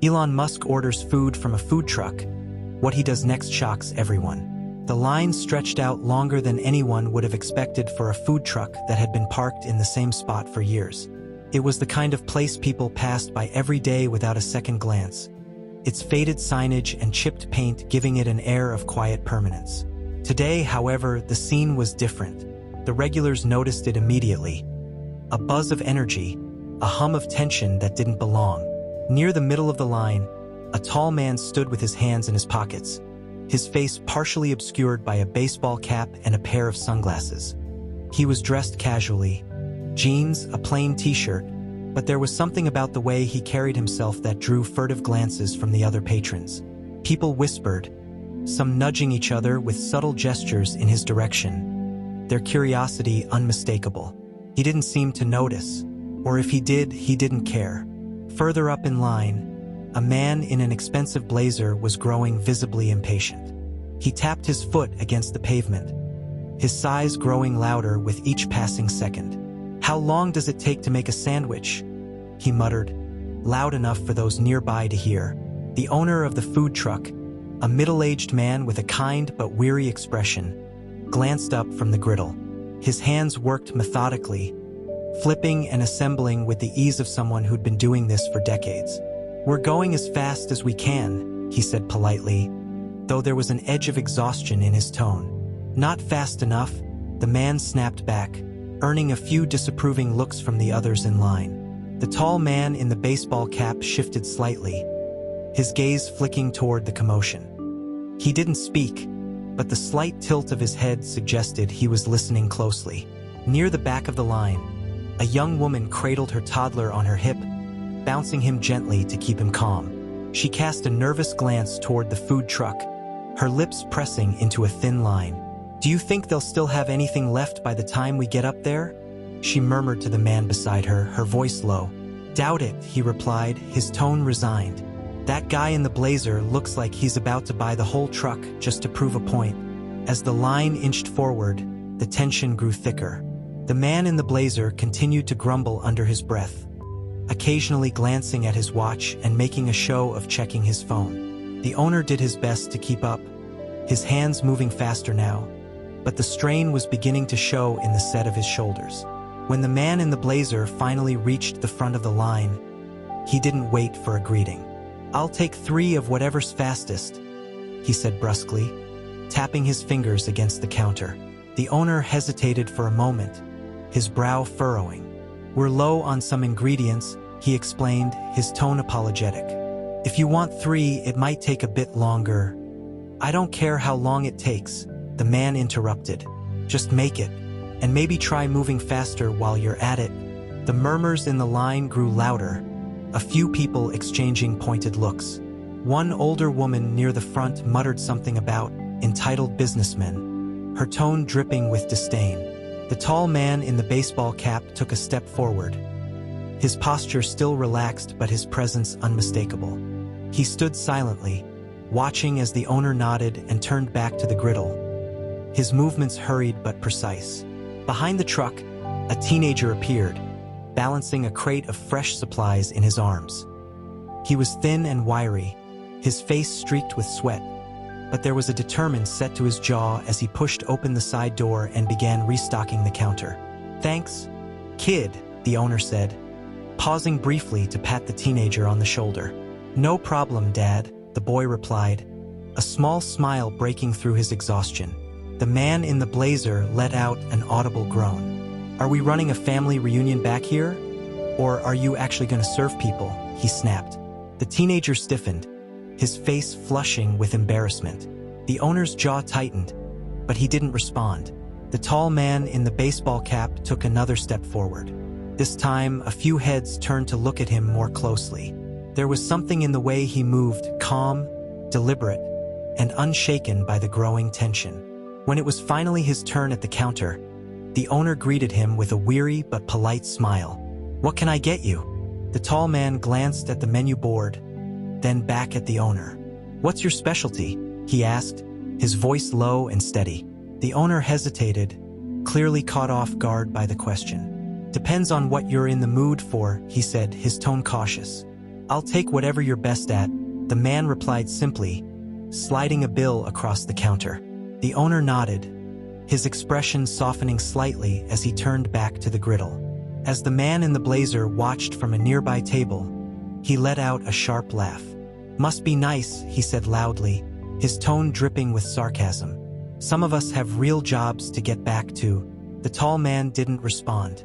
Elon Musk orders food from a food truck. What he does next shocks everyone. The line stretched out longer than anyone would have expected for a food truck that had been parked in the same spot for years. It was the kind of place people passed by every day without a second glance, its faded signage and chipped paint giving it an air of quiet permanence. Today, however, the scene was different. The regulars noticed it immediately. A buzz of energy, a hum of tension that didn't belong. Near the middle of the line, a tall man stood with his hands in his pockets, his face partially obscured by a baseball cap and a pair of sunglasses. He was dressed casually, jeans, a plain t-shirt, but there was something about the way he carried himself that drew furtive glances from the other patrons. People whispered, some nudging each other with subtle gestures in his direction, their curiosity unmistakable. He didn't seem to notice, or if he did, he didn't care. Further up in line, a man in an expensive blazer was growing visibly impatient. He tapped his foot against the pavement, his sighs growing louder with each passing second. "How long does it take to make a sandwich?" he muttered, loud enough for those nearby to hear. The owner of the food truck, a middle-aged man with a kind but weary expression, glanced up from the griddle. His hands worked methodically, flipping and assembling with the ease of someone who'd been doing this for decades. "We're going as fast as we can," he said politely, though there was an edge of exhaustion in his tone. "Not fast enough," the man snapped back, earning a few disapproving looks from the others in line. The tall man in the baseball cap shifted slightly, his gaze flicking toward the commotion. He didn't speak, but the slight tilt of his head suggested he was listening closely. Near the back of the line, a young woman cradled her toddler on her hip, bouncing him gently to keep him calm. She cast a nervous glance toward the food truck, her lips pressing into a thin line. "Do you think they'll still have anything left by the time we get up there?" she murmured to the man beside her, her voice low. "Doubt it," he replied, his tone resigned. "That guy in the blazer looks like he's about to buy the whole truck just to prove a point." As the line inched forward, the tension grew thicker. The man in the blazer continued to grumble under his breath, occasionally glancing at his watch and making a show of checking his phone. The owner did his best to keep up, his hands moving faster now, but the strain was beginning to show in the set of his shoulders. When the man in the blazer finally reached the front of the line, he didn't wait for a greeting. "I'll take 3 of whatever's fastest," he said brusquely, tapping his fingers against the counter. The owner hesitated for a moment, his brow furrowing. "We're low on some ingredients," he explained, his tone apologetic. "If you want 3, it might take a bit longer." "I don't care how long it takes," the man interrupted. "Just make it, and maybe try moving faster while you're at it." The murmurs in the line grew louder, a few people exchanging pointed looks. One older woman near the front muttered something about entitled businessmen, her tone dripping with disdain. The tall man in the baseball cap took a step forward, his posture still relaxed but his presence unmistakable. He stood silently, watching as the owner nodded and turned back to the griddle, his movements hurried but precise. Behind the truck, a teenager appeared, balancing a crate of fresh supplies in his arms. He was thin and wiry, his face streaked with sweat, but there was a determined set to his jaw as he pushed open the side door and began restocking the counter. "Thanks, kid," the owner said, pausing briefly to pat the teenager on the shoulder. "No problem, Dad," the boy replied, a small smile breaking through his exhaustion. The man in the blazer let out an audible groan. "Are we running a family reunion back here? Or are you actually going to serve people?" he snapped. The teenager stiffened, his face flushing with embarrassment. The owner's jaw tightened, but he didn't respond. The tall man in the baseball cap took another step forward. This time, a few heads turned to look at him more closely. There was something in the way he moved, calm, deliberate, and unshaken by the growing tension. When it was finally his turn at the counter, the owner greeted him with a weary but polite smile. "What can I get you?" The tall man glanced at the menu board, then back at the owner. "What's your specialty?" he asked, his voice low and steady. The owner hesitated, clearly caught off guard by the question. "Depends on what you're in the mood for," he said, his tone cautious. "I'll take whatever you're best at," the man replied simply, sliding a bill across the counter. The owner nodded, his expression softening slightly as he turned back to the griddle. As the man in the blazer watched from a nearby table, he let out a sharp laugh. "Must be nice," he said loudly, his tone dripping with sarcasm. "Some of us have real jobs to get back to." The tall man didn't respond.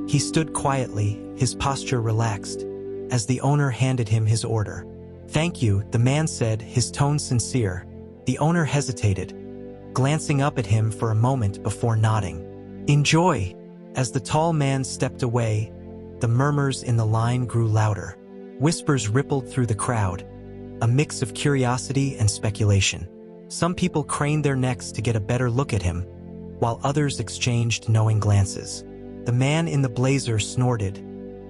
He stood quietly, his posture relaxed, as the owner handed him his order. "Thank you," the man said, his tone sincere. The owner hesitated, glancing up at him for a moment before nodding. "Enjoy." As the tall man stepped away, the murmurs in the line grew louder. Whispers rippled through the crowd, a mix of curiosity and speculation. Some people craned their necks to get a better look at him, while others exchanged knowing glances. The man in the blazer snorted,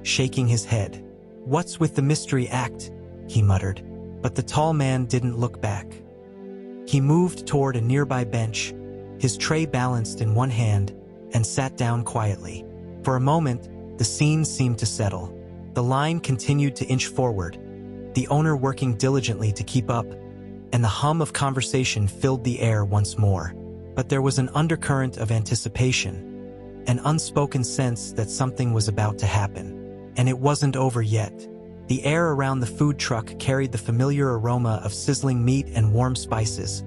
shaking his head. "What's with the mystery act?" he muttered. But the tall man didn't look back. He moved toward a nearby bench, his tray balanced in one hand, and sat down quietly. For a moment, the scene seemed to settle. The line continued to inch forward, the owner working diligently to keep up, and the hum of conversation filled the air once more. But there was an undercurrent of anticipation, an unspoken sense that something was about to happen. And it wasn't over yet. The air around the food truck carried the familiar aroma of sizzling meat and warm spices,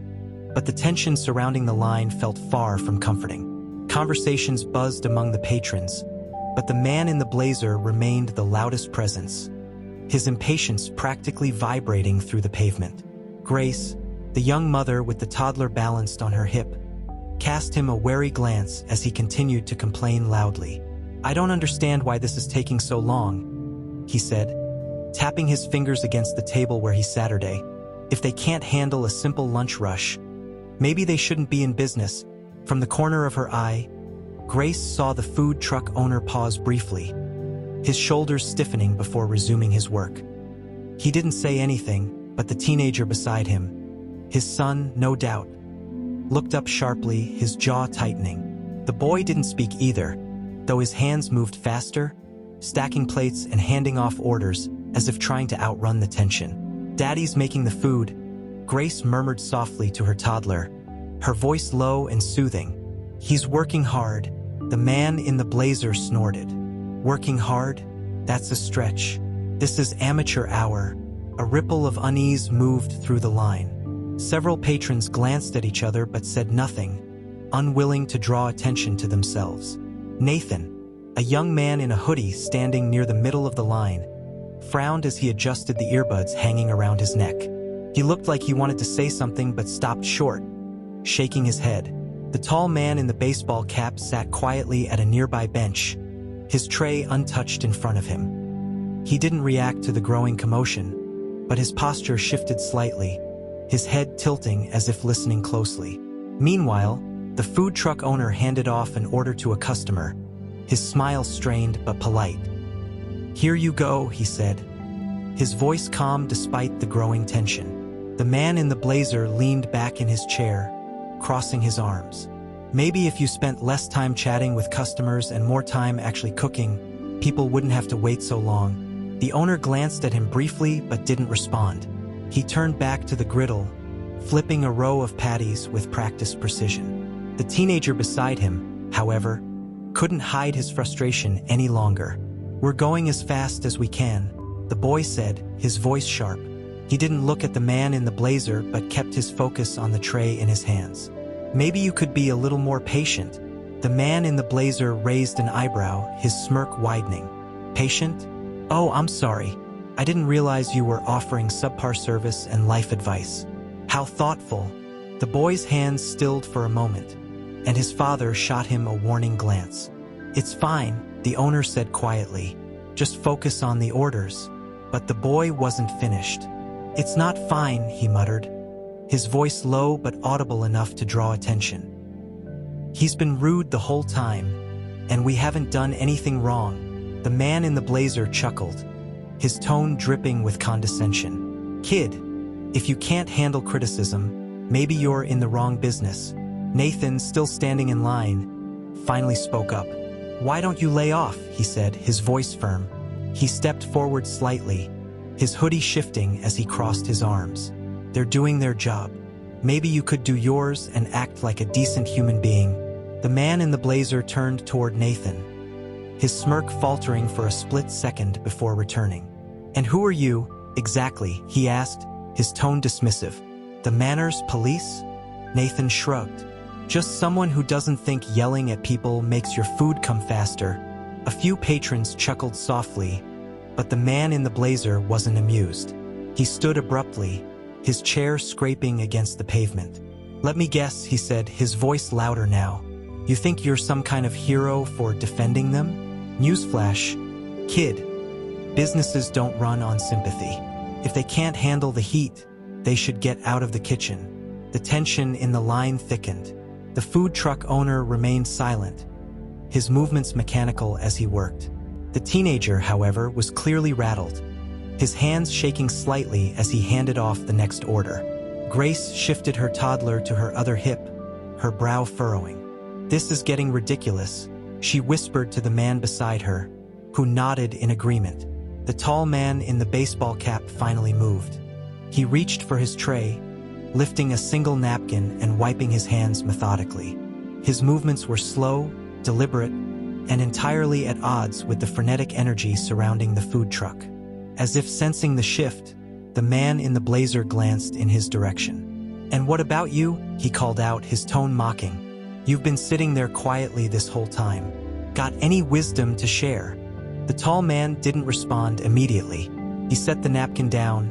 but the tension surrounding the line felt far from comforting. Conversations buzzed among the patrons, but the man in the blazer remained the loudest presence, his impatience practically vibrating through the pavement. Grace, the young mother with the toddler balanced on her hip, cast him a wary glance as he continued to complain loudly. "I don't understand why this is taking so long," he said, tapping his fingers against the table where he sat. "If they can't handle a simple lunch rush, maybe they shouldn't be in business." From the corner of her eye, Grace saw the food truck owner pause briefly, his shoulders stiffening before resuming his work. He didn't say anything, but the teenager beside him, his son, no doubt, looked up sharply, his jaw tightening. The boy didn't speak either, though his hands moved faster, stacking plates and handing off orders as if trying to outrun the tension. "Daddy's making the food," Grace murmured softly to her toddler, her voice low and soothing. "He's working hard," the man in the blazer snorted. "Working hard? That's a stretch. This is amateur hour." A ripple of unease moved through the line. Several patrons glanced at each other but said nothing, unwilling to draw attention to themselves. Nathan, a young man in a hoodie standing near the middle of the line, frowned as he adjusted the earbuds hanging around his neck. He looked like he wanted to say something but stopped short, shaking his head. The tall man in the baseball cap sat quietly at a nearby bench, his tray untouched in front of him. He didn't react to the growing commotion, but his posture shifted slightly, his head tilting as if listening closely. Meanwhile, the food truck owner handed off an order to a customer, his smile strained but polite. "Here you go," he said, his voice calm despite the growing tension. The man in the blazer leaned back in his chair, crossing his arms. "Maybe if you spent less time chatting with customers and more time actually cooking, people wouldn't have to wait so long." The owner glanced at him briefly but didn't respond. He turned back to the griddle, flipping a row of patties with practiced precision. The teenager beside him, however, couldn't hide his frustration any longer. "We're going as fast as we can," the boy said, his voice sharp. He didn't look at the man in the blazer but kept his focus on the tray in his hands. "Maybe you could be a little more patient." The man in the blazer raised an eyebrow, his smirk widening. "Patient? Oh, I'm sorry. I didn't realize you were offering subpar service and life advice." "How thoughtful." The boy's hands stilled for a moment, and his father shot him a warning glance. "It's fine," the owner said quietly. "Just focus on the orders." But the boy wasn't finished. "It's not fine," he muttered, his voice low but audible enough to draw attention. "He's been rude the whole time, and we haven't done anything wrong." The man in the blazer chuckled, his tone dripping with condescension. "Kid, if you can't handle criticism, maybe you're in the wrong business." Nathan, still standing in line, finally spoke up. "Why don't you lay off?" he said, his voice firm. He stepped forward slightly, his hoodie shifting as he crossed his arms. "They're doing their job. Maybe you could do yours and act like a decent human being." The man in the blazer turned toward Nathan, his smirk faltering for a split second before returning. "And who are you, exactly?" he asked, his tone dismissive. "The manners police?" Nathan shrugged. "Just someone who doesn't think yelling at people makes your food come faster." A few patrons chuckled softly, but the man in the blazer wasn't amused. He stood abruptly, his chair scraping against the pavement. "Let me guess," he said, his voice louder now. "You think you're some kind of hero for defending them? Newsflash, kid. Businesses don't run on sympathy. If they can't handle the heat, they should get out of the kitchen." The tension in the line thickened. The food truck owner remained silent, his movements mechanical as he worked. The teenager, however, was clearly rattled, his hands shaking slightly as he handed off the next order. Grace shifted her toddler to her other hip, her brow furrowing. "This is getting ridiculous," she whispered to the man beside her, who nodded in agreement. The tall man in the baseball cap finally moved. He reached for his tray, lifting a single napkin and wiping his hands methodically. His movements were slow, deliberate, and entirely at odds with the frenetic energy surrounding the food truck. As if sensing the shift, the man in the blazer glanced in his direction. "And what about you?" he called out, his tone mocking. "You've been sitting there quietly this whole time. Got any wisdom to share?" The tall man didn't respond immediately. He set the napkin down,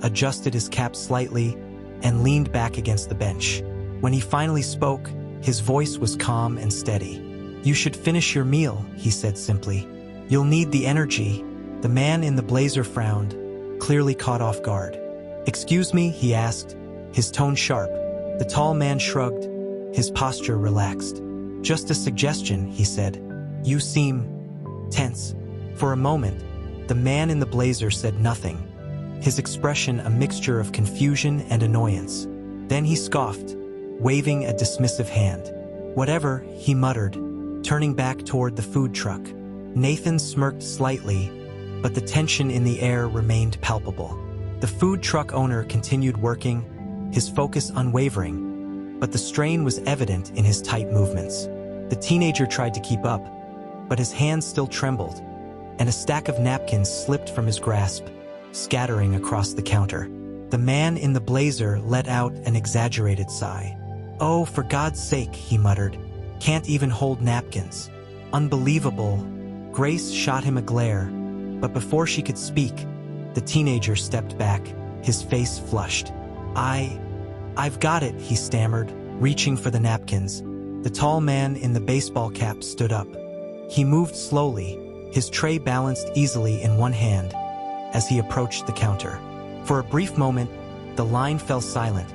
adjusted his cap slightly, and leaned back against the bench. When he finally spoke, his voice was calm and steady. "You should finish your meal," he said simply. "You'll need the energy." The man in the blazer frowned, clearly caught off guard. "Excuse me?" he asked, his tone sharp. The tall man shrugged, his posture relaxed. "Just a suggestion," he said. "You seem tense." For a moment, the man in the blazer said nothing, his expression a mixture of confusion and annoyance. Then he scoffed, waving a dismissive hand. "Whatever," he muttered, turning back toward the food truck. Nathan smirked slightly, but the tension in the air remained palpable. The food truck owner continued working, his focus unwavering, but the strain was evident in his tight movements. The teenager tried to keep up, but his hands still trembled, and a stack of napkins slipped from his grasp, scattering across the counter. The man in the blazer let out an exaggerated sigh. "Oh, for God's sake," he muttered. "Can't even hold napkins. Unbelievable." Grace shot him a glare, but before she could speak, the teenager stepped back, his face flushed. I've got it," he stammered, reaching for the napkins. The tall man in the baseball cap stood up. He moved slowly, his tray balanced easily in one hand, as he approached the counter. For a brief moment, the line fell silent,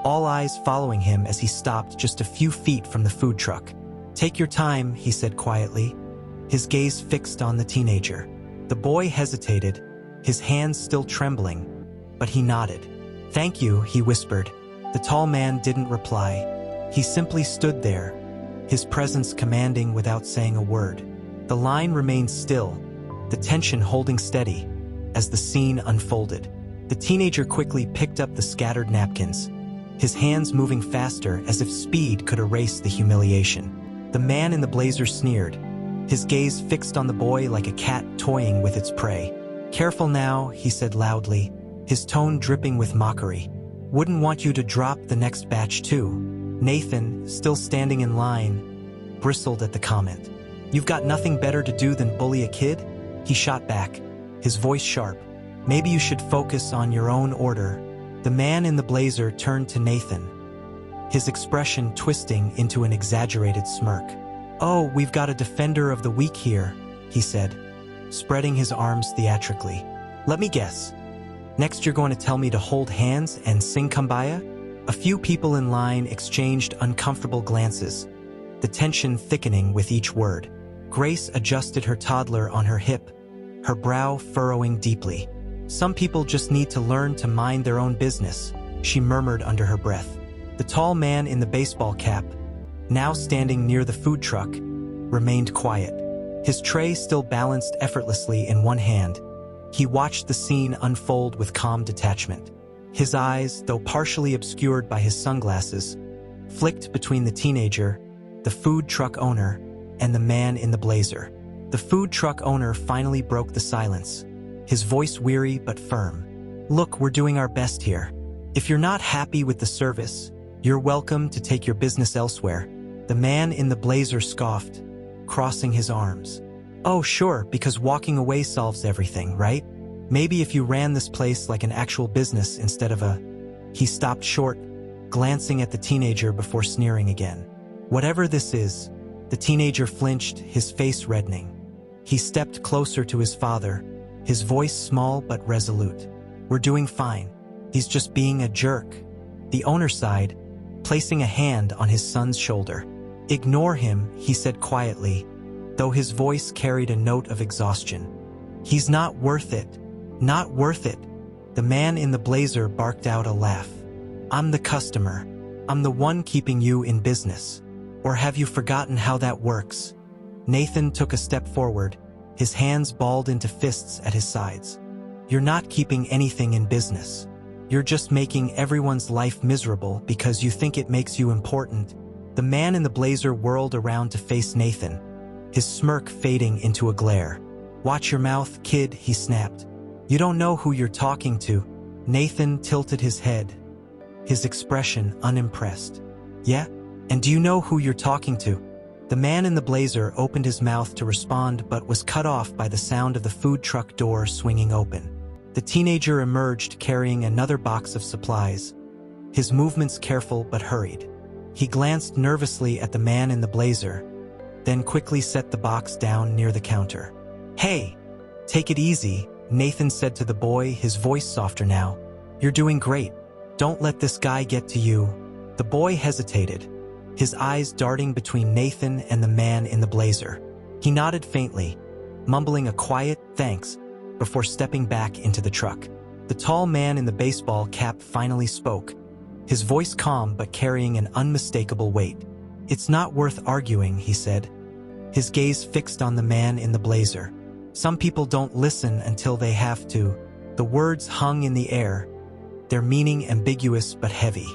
all eyes following him as he stopped just a few feet from the food truck. "Take your time," he said quietly, his gaze fixed on the teenager. The boy hesitated, his hands still trembling, but he nodded. "Thank you," he whispered. The tall man didn't reply. He simply stood there, his presence commanding without saying a word. The line remained still, the tension holding steady, as the scene unfolded. The teenager quickly picked up the scattered napkins, his hands moving faster as if speed could erase the humiliation. The man in the blazer sneered, his gaze fixed on the boy like a cat toying with its prey. "Careful now," he said loudly, his tone dripping with mockery. "Wouldn't want you to drop the next batch too." Nathan, still standing in line, bristled at the comment. "You've got nothing better to do than bully a kid?" He shot back, his voice sharp. "Maybe you should focus on your own order." The man in the blazer turned to Nathan, his expression twisting into an exaggerated smirk. "Oh, we've got a defender of the weak here," he said, spreading his arms theatrically. "Let me guess. Next you're going to tell me to hold hands and sing Kumbaya?" A few people in line exchanged uncomfortable glances, the tension thickening with each word. Grace adjusted her toddler on her hip, her brow furrowing deeply. "Some people just need to learn to mind their own business," she murmured under her breath. The tall man in the baseball cap, now standing near the food truck, remained quiet, his tray still balanced effortlessly in one hand, He watched the scene unfold with calm detachment. His eyes, though partially obscured by his sunglasses, flicked between the teenager, the food truck owner, and the man in the blazer. The food truck owner finally broke the silence, his voice weary but firm. "Look, we're doing our best here. If you're not happy with the service, you're welcome to take your business elsewhere." The man in the blazer scoffed, crossing his arms. "Oh, sure, because walking away solves everything, right? Maybe if you ran this place like an actual business instead of a..." He stopped short, glancing at the teenager before sneering again. "Whatever this is," the teenager flinched, his face reddening. He stepped closer to his father, his voice small but resolute. "We're doing fine. He's just being a jerk." The owner sighed, placing a hand on his son's shoulder. "Ignore him," he said quietly, though his voice carried a note of exhaustion. "He's not worth it. Not worth it." The man in the blazer barked out a laugh. "I'm the customer. I'm the one keeping you in business. Or have you forgotten how that works?" Nathan took a step forward, his hands balled into fists at his sides. "You're not keeping anything in business. You're just making everyone's life miserable because you think it makes you important." The man in the blazer whirled around to face Nathan, his smirk fading into a glare. "Watch your mouth, kid," he snapped. "You don't know who you're talking to." Nathan tilted his head, his expression unimpressed. "Yeah? And do you know who you're talking to?" The man in the blazer opened his mouth to respond but was cut off by the sound of the food truck door swinging open. The teenager emerged carrying another box of supplies, his movements careful but hurried. He glanced nervously at the man in the blazer, then quickly set the box down near the counter. "Hey, take it easy," Nathan said to the boy, his voice softer now. "You're doing great. Don't let this guy get to you." The boy hesitated, his eyes darting between Nathan and the man in the blazer. He nodded faintly, mumbling a quiet "thanks" before stepping back into the truck. The tall man in the baseball cap finally spoke, his voice calm but carrying an unmistakable weight. "It's not worth arguing," he said, his gaze fixed on the man in the blazer. "Some people don't listen until they have to." The words hung in the air, their meaning ambiguous but heavy.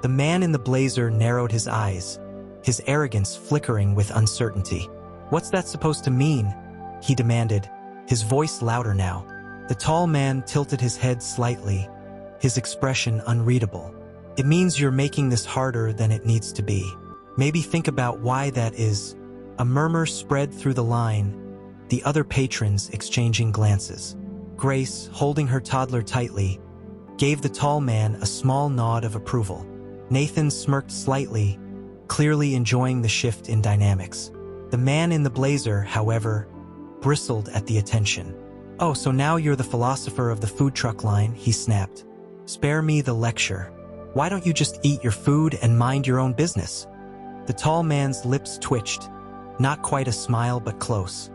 The man in the blazer narrowed his eyes, his arrogance flickering with uncertainty. "What's that supposed to mean?" he demanded, his voice louder now. The tall man tilted his head slightly, his expression unreadable. "It means you're making this harder than it needs to be. Maybe think about why that is." A murmur spread through the line, the other patrons exchanging glances. Grace, holding her toddler tightly, gave the tall man a small nod of approval. Nathan smirked slightly, clearly enjoying the shift in dynamics. The man in the blazer, however, bristled at the attention. "Oh, so now you're the philosopher of the food truck line," he snapped. "Spare me the lecture. Why don't you just eat your food and mind your own business?" The tall man's lips twitched, not quite a smile but close.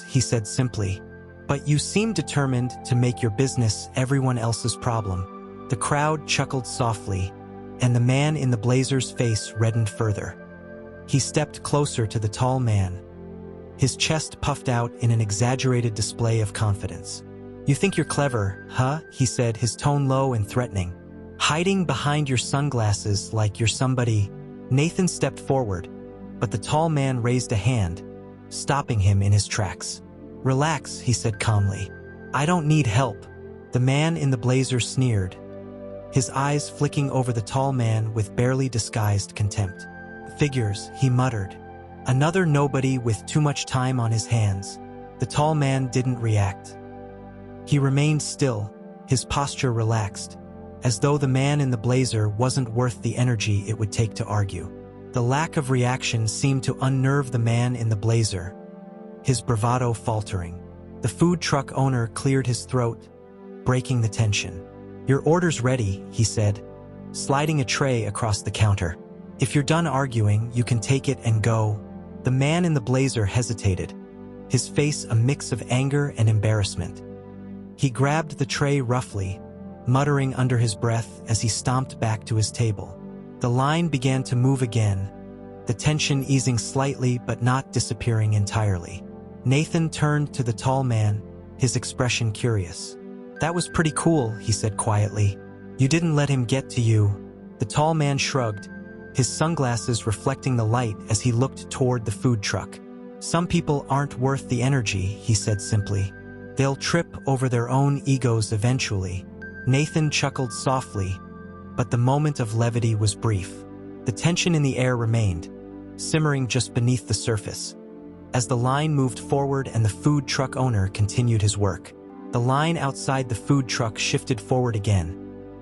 He said simply. "But you seem determined to make your business everyone else's problem." The crowd chuckled softly, and the man in the blazer's face reddened further. He stepped closer to the tall man, his chest puffed out in an exaggerated display of confidence. "You think you're clever, huh?" he said, his tone low and threatening. "Hiding behind your sunglasses like you're somebody." Nathan stepped forward, but the tall man raised a hand, stopping him in his tracks. "Relax," he said calmly. "I don't need help." The man in the blazer sneered, his eyes flicking over the tall man with barely disguised contempt. "Figures," he muttered. Another nobody with too much time on his hands. The tall man didn't react. He remained still, his posture relaxed, as though the man in the blazer wasn't worth the energy it would take to argue. The lack of reaction seemed to unnerve the man in the blazer, his bravado faltering. The food truck owner cleared his throat, breaking the tension. "Your order's ready," he said, sliding a tray across the counter. "If you're done arguing, you can take it and go." The man in the blazer hesitated, his face a mix of anger and embarrassment. He grabbed the tray roughly, muttering under his breath as he stomped back to his table. The line began to move again, the tension easing slightly but not disappearing entirely. Nathan turned to the tall man, his expression curious. "That was pretty cool," he said quietly. "You didn't let him get to you." The tall man shrugged, his sunglasses reflecting the light as he looked toward the food truck. "Some people aren't worth the energy," he said simply. "They'll trip over their own egos eventually." Nathan chuckled softly, but the moment of levity was brief. The tension in the air remained, simmering just beneath the surface. As the line moved forward and the food truck owner continued his work, the line outside the food truck shifted forward again,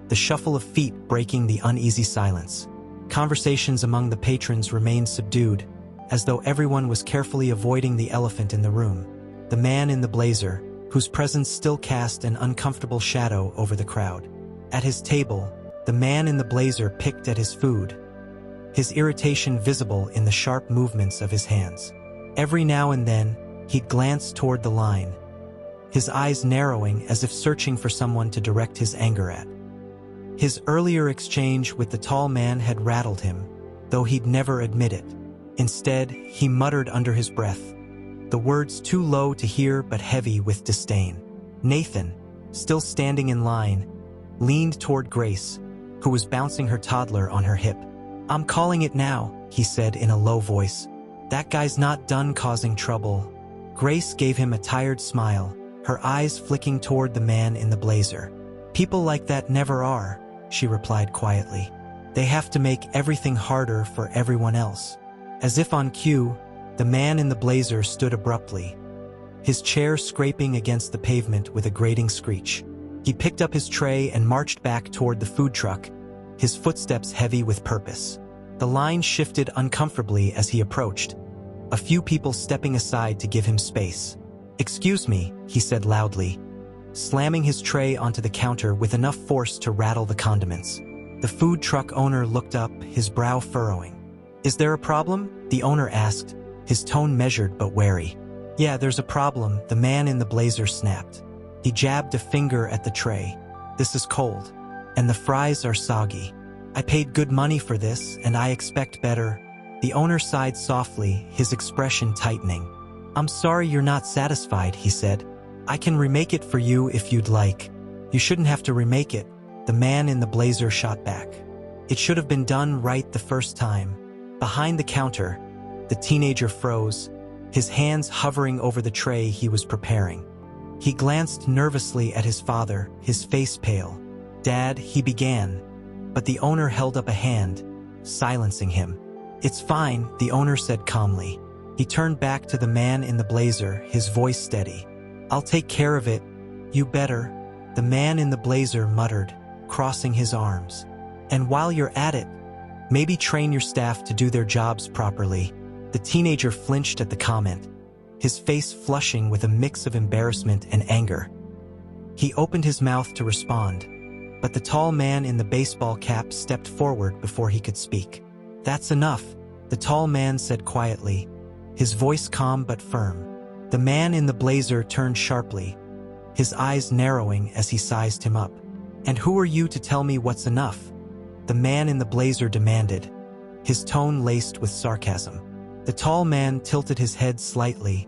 the shuffle of feet breaking the uneasy silence. Conversations among the patrons remained subdued, as though everyone was carefully avoiding the elephant in the room, the man in the blazer, whose presence still cast an uncomfortable shadow over the crowd. At his table, the man in the blazer picked at his food, his irritation visible in the sharp movements of his hands. Every now and then, he'd glance toward the line, his eyes narrowing as if searching for someone to direct his anger at. His earlier exchange with the tall man had rattled him, though he'd never admit it. Instead, he muttered under his breath, the words too low to hear but heavy with disdain. Nathan, still standing in line, leaned toward Grace, who was bouncing her toddler on her hip. "I'm calling it now," he said in a low voice. "That guy's not done causing trouble." Grace gave him a tired smile, her eyes flicking toward the man in the blazer. "People like that never are," she replied quietly. "They have to make everything harder for everyone else." As if on cue, the man in the blazer stood abruptly, his chair scraping against the pavement with a grating screech. He picked up his tray and marched back toward the food truck, his footsteps heavy with purpose. The line shifted uncomfortably as he approached, a few people stepping aside to give him space. "Excuse me," he said loudly, slamming his tray onto the counter with enough force to rattle the condiments. The food truck owner looked up, his brow furrowing. "Is there a problem?" the owner asked, his tone measured but wary. "Yeah, there's a problem," the man in the blazer snapped. He jabbed a finger at the tray. "This is cold, and the fries are soggy. I paid good money for this, and I expect better." The owner sighed softly, his expression tightening. "I'm sorry you're not satisfied," he said. "I can remake it for you if you'd like." "You shouldn't have to remake it," the man in the blazer shot back. "It should have been done right the first time." Behind the counter, the teenager froze, his hands hovering over the tray he was preparing. He glanced nervously at his father, his face pale. "Dad," he began, but the owner held up a hand, silencing him. "It's fine," the owner said calmly. He turned back to the man in the blazer, his voice steady. "I'll take care of it. You better," the man in the blazer muttered, crossing his arms. "And while you're at it, maybe train your staff to do their jobs properly." The teenager flinched at the comment, his face flushing with a mix of embarrassment and anger. He opened his mouth to respond, but the tall man in the baseball cap stepped forward before he could speak. "That's enough," the tall man said quietly, his voice calm but firm. The man in the blazer turned sharply, his eyes narrowing as he sized him up. "And who are you to tell me what's enough?" the man in the blazer demanded, his tone laced with sarcasm. The tall man tilted his head slightly,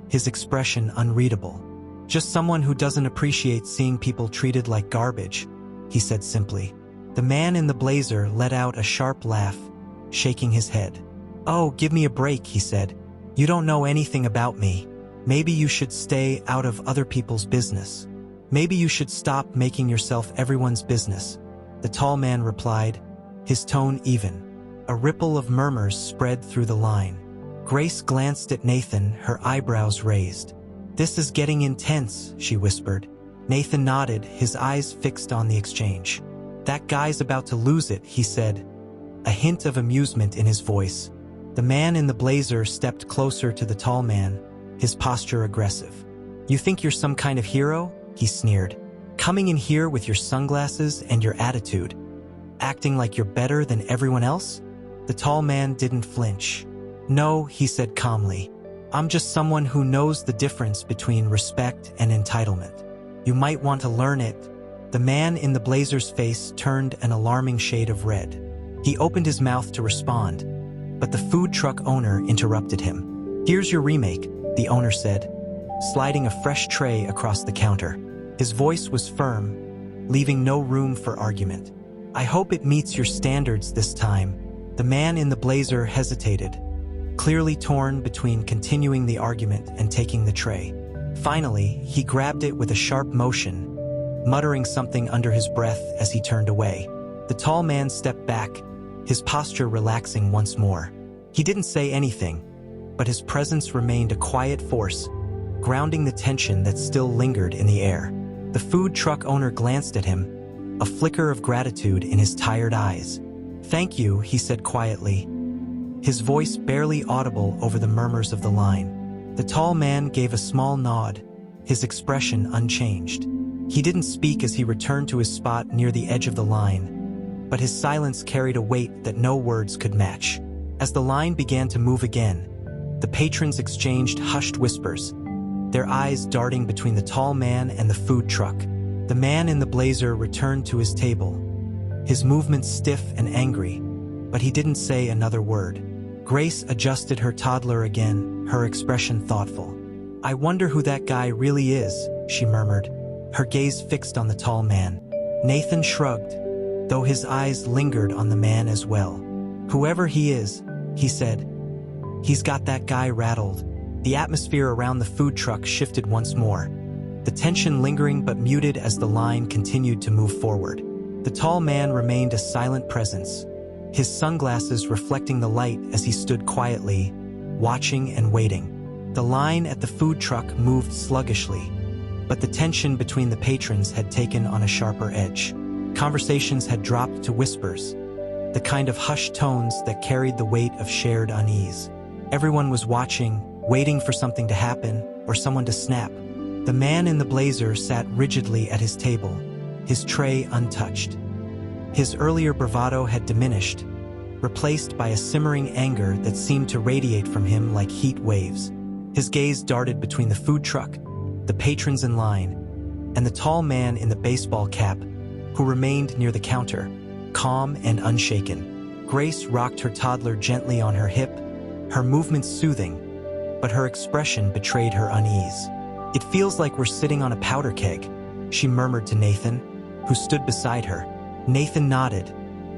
his expression unreadable. "Just someone who doesn't appreciate seeing people treated like garbage," he said simply. The man in the blazer let out a sharp laugh, shaking his head. "Oh, give me a break," he said. "You don't know anything about me. Maybe you should stay out of other people's business. Maybe you should stop making yourself everyone's business," the tall man replied, his tone even. A ripple of murmurs spread through the line. Grace glanced at Nathan, her eyebrows raised. "This is getting intense," she whispered. Nathan nodded, his eyes fixed on the exchange. "That guy's about to lose it," he said, a hint of amusement in his voice. The man in the blazer stepped closer to the tall man, his posture aggressive. "You think you're some kind of hero?" he sneered. "Coming in here with your sunglasses and your attitude, acting like you're better than everyone else?" The tall man didn't flinch. "No," he said calmly. "I'm just someone who knows the difference between respect and entitlement. You might want to learn it." The man in the blazer's face turned an alarming shade of red. He opened his mouth to respond, but the food truck owner interrupted him. "Here's your remake," the owner said, sliding a fresh tray across the counter. His voice was firm, leaving no room for argument. "I hope it meets your standards this time." The man in the blazer hesitated, clearly torn between continuing the argument and taking the tray. Finally, he grabbed it with a sharp motion, muttering something under his breath as he turned away. The tall man stepped back, his posture relaxing once more. He didn't say anything, but his presence remained a quiet force, grounding the tension that still lingered in the air. The food truck owner glanced at him, a flicker of gratitude in his tired eyes. "Thank you," he said quietly, his voice barely audible over the murmurs of the line. The tall man gave a small nod, his expression unchanged. He didn't speak as he returned to his spot near the edge of the line, but his silence carried a weight that no words could match. As the line began to move again, the patrons exchanged hushed whispers, their eyes darting between the tall man and the food truck. The man in the blazer returned to his table, his movements stiff and angry, but he didn't say another word. Grace adjusted her toddler again, her expression thoughtful. "I wonder who that guy really is," she murmured, her gaze fixed on the tall man. Nathan shrugged, though his eyes lingered on the man as well. "Whoever he is," he said, "he's got that guy rattled." The atmosphere around the food truck shifted once more, the tension lingering but muted as the line continued to move forward. The tall man remained a silent presence, his sunglasses reflecting the light as he stood quietly, watching and waiting. The line at the food truck moved sluggishly, but the tension between the patrons had taken on a sharper edge. Conversations had dropped to whispers, the kind of hushed tones that carried the weight of shared unease. Everyone was watching, waiting for something to happen or someone to snap. The man in the blazer sat rigidly at his table, his tray untouched. His earlier bravado had diminished, replaced by a simmering anger that seemed to radiate from him like heat waves. His gaze darted between the food truck, the patrons in line, and the tall man in the baseball cap, who remained near the counter, calm and unshaken. Grace rocked her toddler gently on her hip, her movements soothing, but her expression betrayed her unease. "It feels like we're sitting on a powder keg," she murmured to Nathan, who stood beside her. Nathan nodded,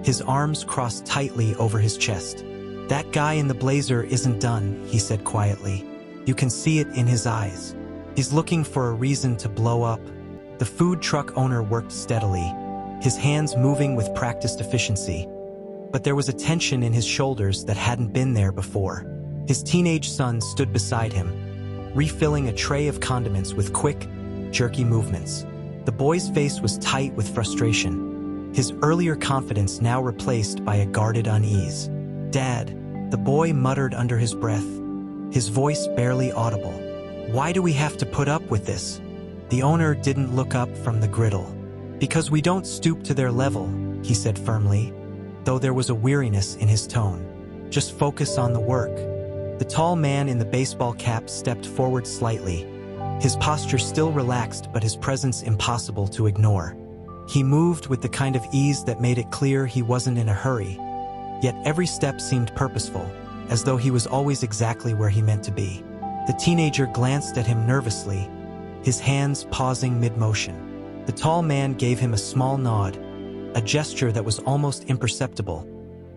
his arms crossed tightly over his chest. "That guy in the blazer isn't done," he said quietly. "You can see it in his eyes. He's looking for a reason to blow up." The food truck owner worked steadily, his hands moving with practiced efficiency, but there was a tension in his shoulders that hadn't been there before. His teenage son stood beside him, refilling a tray of condiments with quick, jerky movements. The boy's face was tight with frustration, his earlier confidence now replaced by a guarded unease. "Dad," the boy muttered under his breath, his voice barely audible. "Why do we have to put up with this?" The owner didn't look up from the griddle. "Because we don't stoop to their level," he said firmly, though there was a weariness in his tone. "Just focus on the work." The tall man in the baseball cap stepped forward slightly, his posture still relaxed but his presence impossible to ignore. He moved with the kind of ease that made it clear he wasn't in a hurry, yet every step seemed purposeful, as though he was always exactly where he meant to be. The teenager glanced at him nervously, his hands pausing mid-motion. The tall man gave him a small nod, a gesture that was almost imperceptible,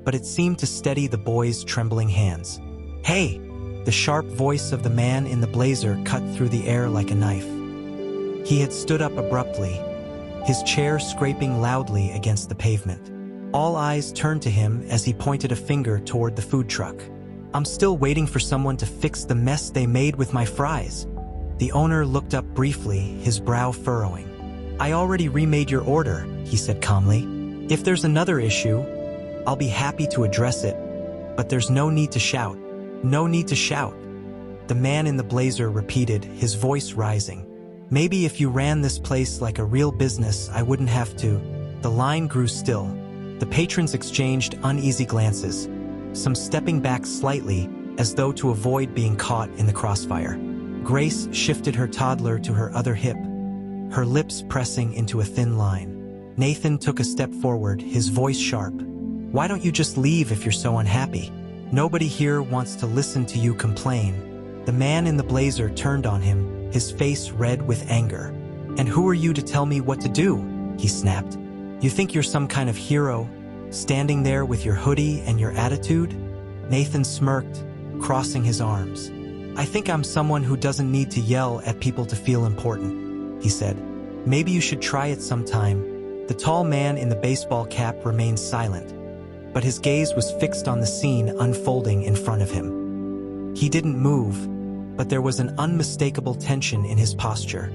but it seemed to steady the boy's trembling hands. "Hey!" The sharp voice of the man in the blazer cut through the air like a knife. He had stood up abruptly, his chair scraping loudly against the pavement. All eyes turned to him as he pointed a finger toward the food truck. "I'm still waiting for someone to fix the mess they made with my fries." The owner looked up briefly, his brow furrowing. "I already remade your order," he said calmly. "If there's another issue, I'll be happy to address it, but there's no need to shout. No need to shout." The man in the blazer repeated, his voice rising. "Maybe if you ran this place like a real business, I wouldn't have to." The line grew still. The patrons exchanged uneasy glances, some stepping back slightly as though to avoid being caught in the crossfire. Grace shifted her toddler to her other hip, her lips pressing into a thin line. Nathan took a step forward, his voice sharp. "Why don't you just leave if you're so unhappy? Nobody here wants to listen to you complain." The man in the blazer turned on him, his face red with anger. "And who are you to tell me what to do?" he snapped. "You think you're some kind of hero, standing there with your hoodie and your attitude?" Nathan smirked, crossing his arms. "I think I'm someone who doesn't need to yell at people to feel important," he said. "Maybe you should try it sometime." The tall man in the baseball cap remained silent, but his gaze was fixed on the scene unfolding in front of him. He didn't move, but there was an unmistakable tension in his posture,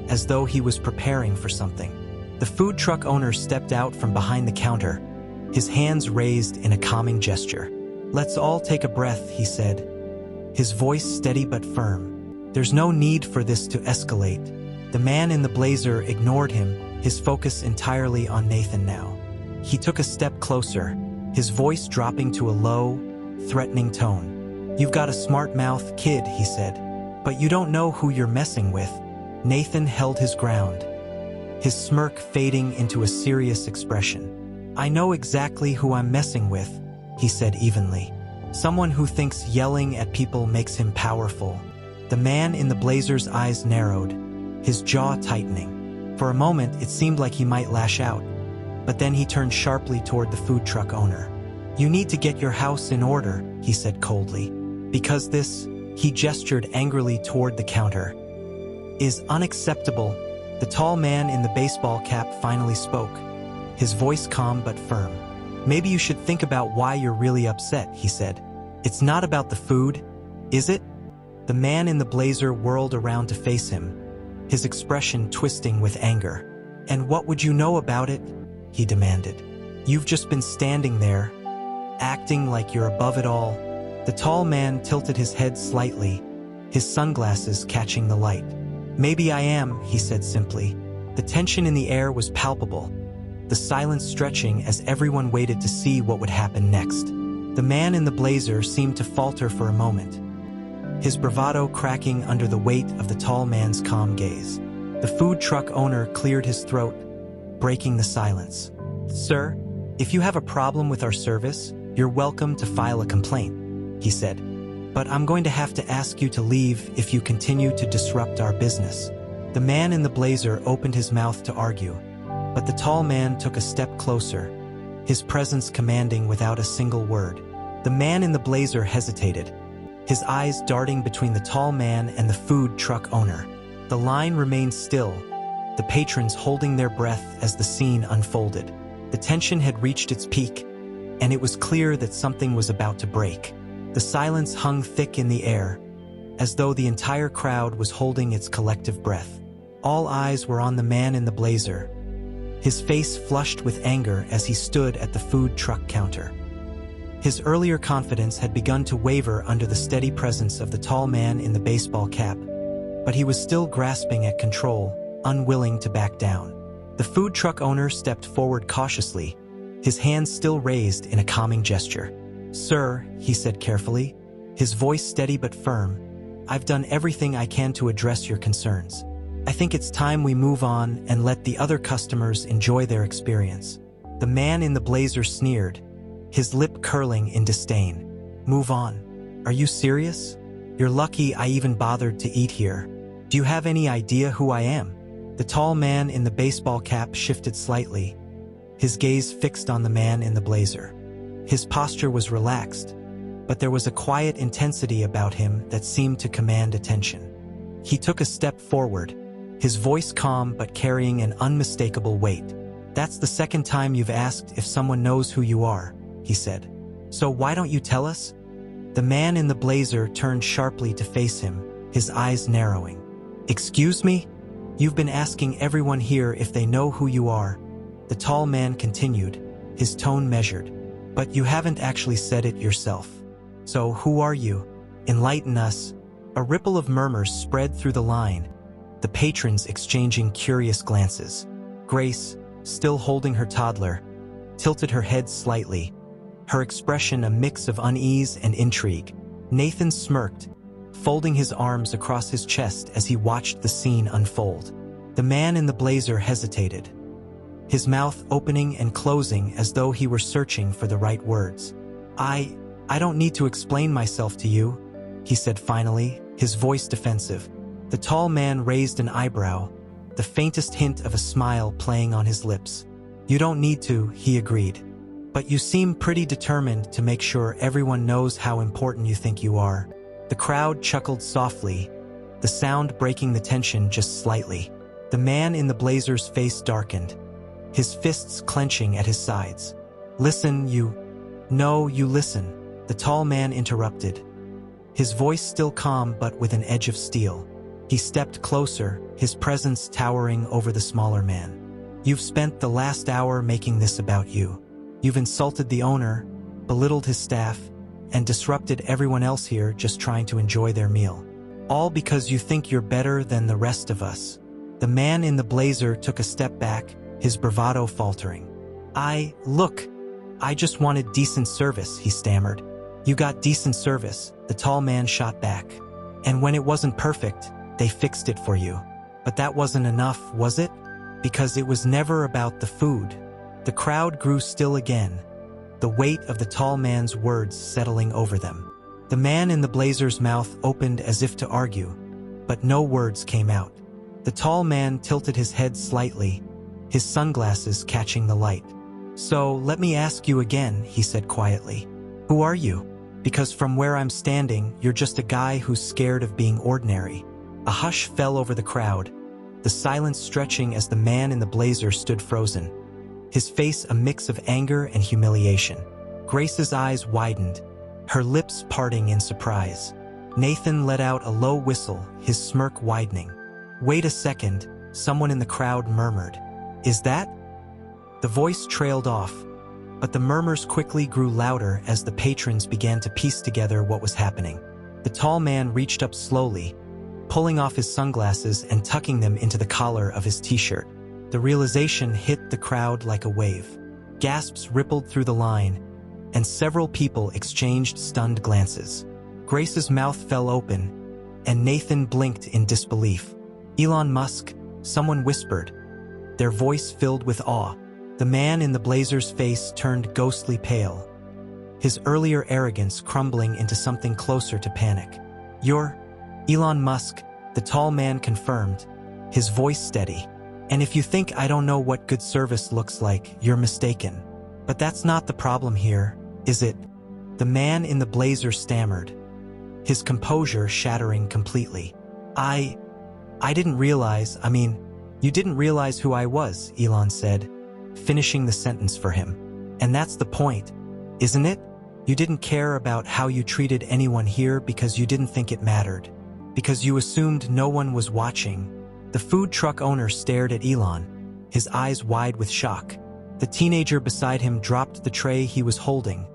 as though he was preparing for something. The food truck owner stepped out from behind the counter, his hands raised in a calming gesture. "Let's all take a breath," he said, his voice steady but firm. "There's no need for this to escalate." The man in the blazer ignored him, his focus entirely on Nathan now. He took a step closer, his voice dropping to a low, threatening tone. "You've got a smart mouth, kid," he said, "but you don't know who you're messing with." Nathan held his ground, his smirk fading into a serious expression. "I know exactly who I'm messing with," he said evenly. "Someone who thinks yelling at people makes him powerful." The man in the blazer's eyes narrowed, his jaw tightening. For a moment, it seemed like he might lash out, but then he turned sharply toward the food truck owner. "You need to get your house in order," he said coldly, "because this," he gestured angrily toward the counter, "is unacceptable." The tall man in the baseball cap finally spoke, his voice calm but firm. "Maybe you should think about why you're really upset," he said. "It's not about the food, is it?" The man in the blazer whirled around to face him, his expression twisting with anger. "And what would you know about it?" he demanded. "You've just been standing there, acting like you're above it all." The tall man tilted his head slightly, his sunglasses catching the light. "Maybe I am," he said simply. The tension in the air was palpable, the silence stretching as everyone waited to see what would happen next. The man in the blazer seemed to falter for a moment, his bravado cracking under the weight of the tall man's calm gaze. The food truck owner cleared his throat, breaking the silence. "Sir, if you have a problem with our service, you're welcome to file a complaint," he said. "But I'm going to have to ask you to leave if you continue to disrupt our business." The man in the blazer opened his mouth to argue, but the tall man took a step closer, his presence commanding without a single word. The man in the blazer hesitated, his eyes darting between the tall man and the food truck owner. The line remained still, the patrons holding their breath as the scene unfolded. The tension had reached its peak, and it was clear that something was about to break. The silence hung thick in the air, as though the entire crowd was holding its collective breath. All eyes were on the man in the blazer, his face flushed with anger as he stood at the food truck counter. His earlier confidence had begun to waver under the steady presence of the tall man in the baseball cap, but he was still grasping at control, unwilling to back down. The food truck owner stepped forward cautiously, his hands still raised in a calming gesture. "Sir," he said carefully, his voice steady but firm, "I've done everything I can to address your concerns. I think it's time we move on and let the other customers enjoy their experience." The man in the blazer sneered, his lip curling in disdain. "Move on? Are you serious? You're lucky I even bothered to eat here. Do you have any idea who I am?" The tall man in the baseball cap shifted slightly, his gaze fixed on the man in the blazer. His posture was relaxed, but there was a quiet intensity about him that seemed to command attention. He took a step forward, his voice calm but carrying an unmistakable weight. "That's the second time you've asked if someone knows who you are," he said. "So why don't you tell us?" The man in the blazer turned sharply to face him, his eyes narrowing. "Excuse me? You've been asking everyone here if they know who you are," the tall man continued, his tone measured. "But you haven't actually said it yourself. So who are you? Enlighten us." A ripple of murmurs spread through the line, the patrons exchanging curious glances. Grace, still holding her toddler, tilted her head slightly, her expression a mix of unease and intrigue. Nathan smirked, folding his arms across his chest as he watched the scene unfold. The man in the blazer hesitated, his mouth opening and closing as though he were searching for the right words. I don't need to explain myself to you," he said finally, his voice defensive. The tall man raised an eyebrow, the faintest hint of a smile playing on his lips. "You don't need to," he agreed. "But you seem pretty determined to make sure everyone knows how important you think you are." The crowd chuckled softly, the sound breaking the tension just slightly. The man in the blazer's face darkened, his fists clenching at his sides. "Listen, you..." "No, you listen," the tall man interrupted, his voice still calm but with an edge of steel. He stepped closer, his presence towering over the smaller man. "You've spent the last hour making this about you. You've insulted the owner, belittled his staff, and disrupted everyone else here just trying to enjoy their meal. All because you think you're better than the rest of us." The man in the blazer took a step back, his bravado faltering. Look, I just wanted decent service," he stammered. "You got decent service," the tall man shot back. "And when it wasn't perfect, they fixed it for you. But that wasn't enough, was it? Because it was never about the food." The crowd grew still again, the weight of the tall man's words settling over them. The man in the blazer's mouth opened as if to argue, but no words came out. The tall man tilted his head slightly, his sunglasses catching the light. "So, let me ask you again," he said quietly. "Who are you? Because from where I'm standing, you're just a guy who's scared of being ordinary." A hush fell over the crowd, the silence stretching as the man in the blazer stood frozen, his face a mix of anger and humiliation. Grace's eyes widened, her lips parting in surprise. Nathan let out a low whistle, his smirk widening. "Wait a second," someone in the crowd murmured. "Is that?" The voice trailed off, but the murmurs quickly grew louder as the patrons began to piece together what was happening. The tall man reached up slowly, pulling off his sunglasses and tucking them into the collar of his t-shirt. The realization hit the crowd like a wave. Gasps rippled through the line, and several people exchanged stunned glances. Grace's mouth fell open, and Nathan blinked in disbelief. "Elon Musk," someone whispered, their voice filled with awe. The man in the blazer's face turned ghostly pale, his earlier arrogance crumbling into something closer to panic. "You're Elon Musk," the tall man confirmed, his voice steady. "And if you think I don't know what good service looks like, you're mistaken. But that's not the problem here, is it?" The man in the blazer stammered, his composure shattering completely. I didn't realize, you didn't realize who I was," Elon said, finishing the sentence for him. "And that's the point, isn't it? You didn't care about how you treated anyone here because you didn't think it mattered. Because you assumed no one was watching." The food truck owner stared at Elon, his eyes wide with shock. The teenager beside him dropped the tray he was holding,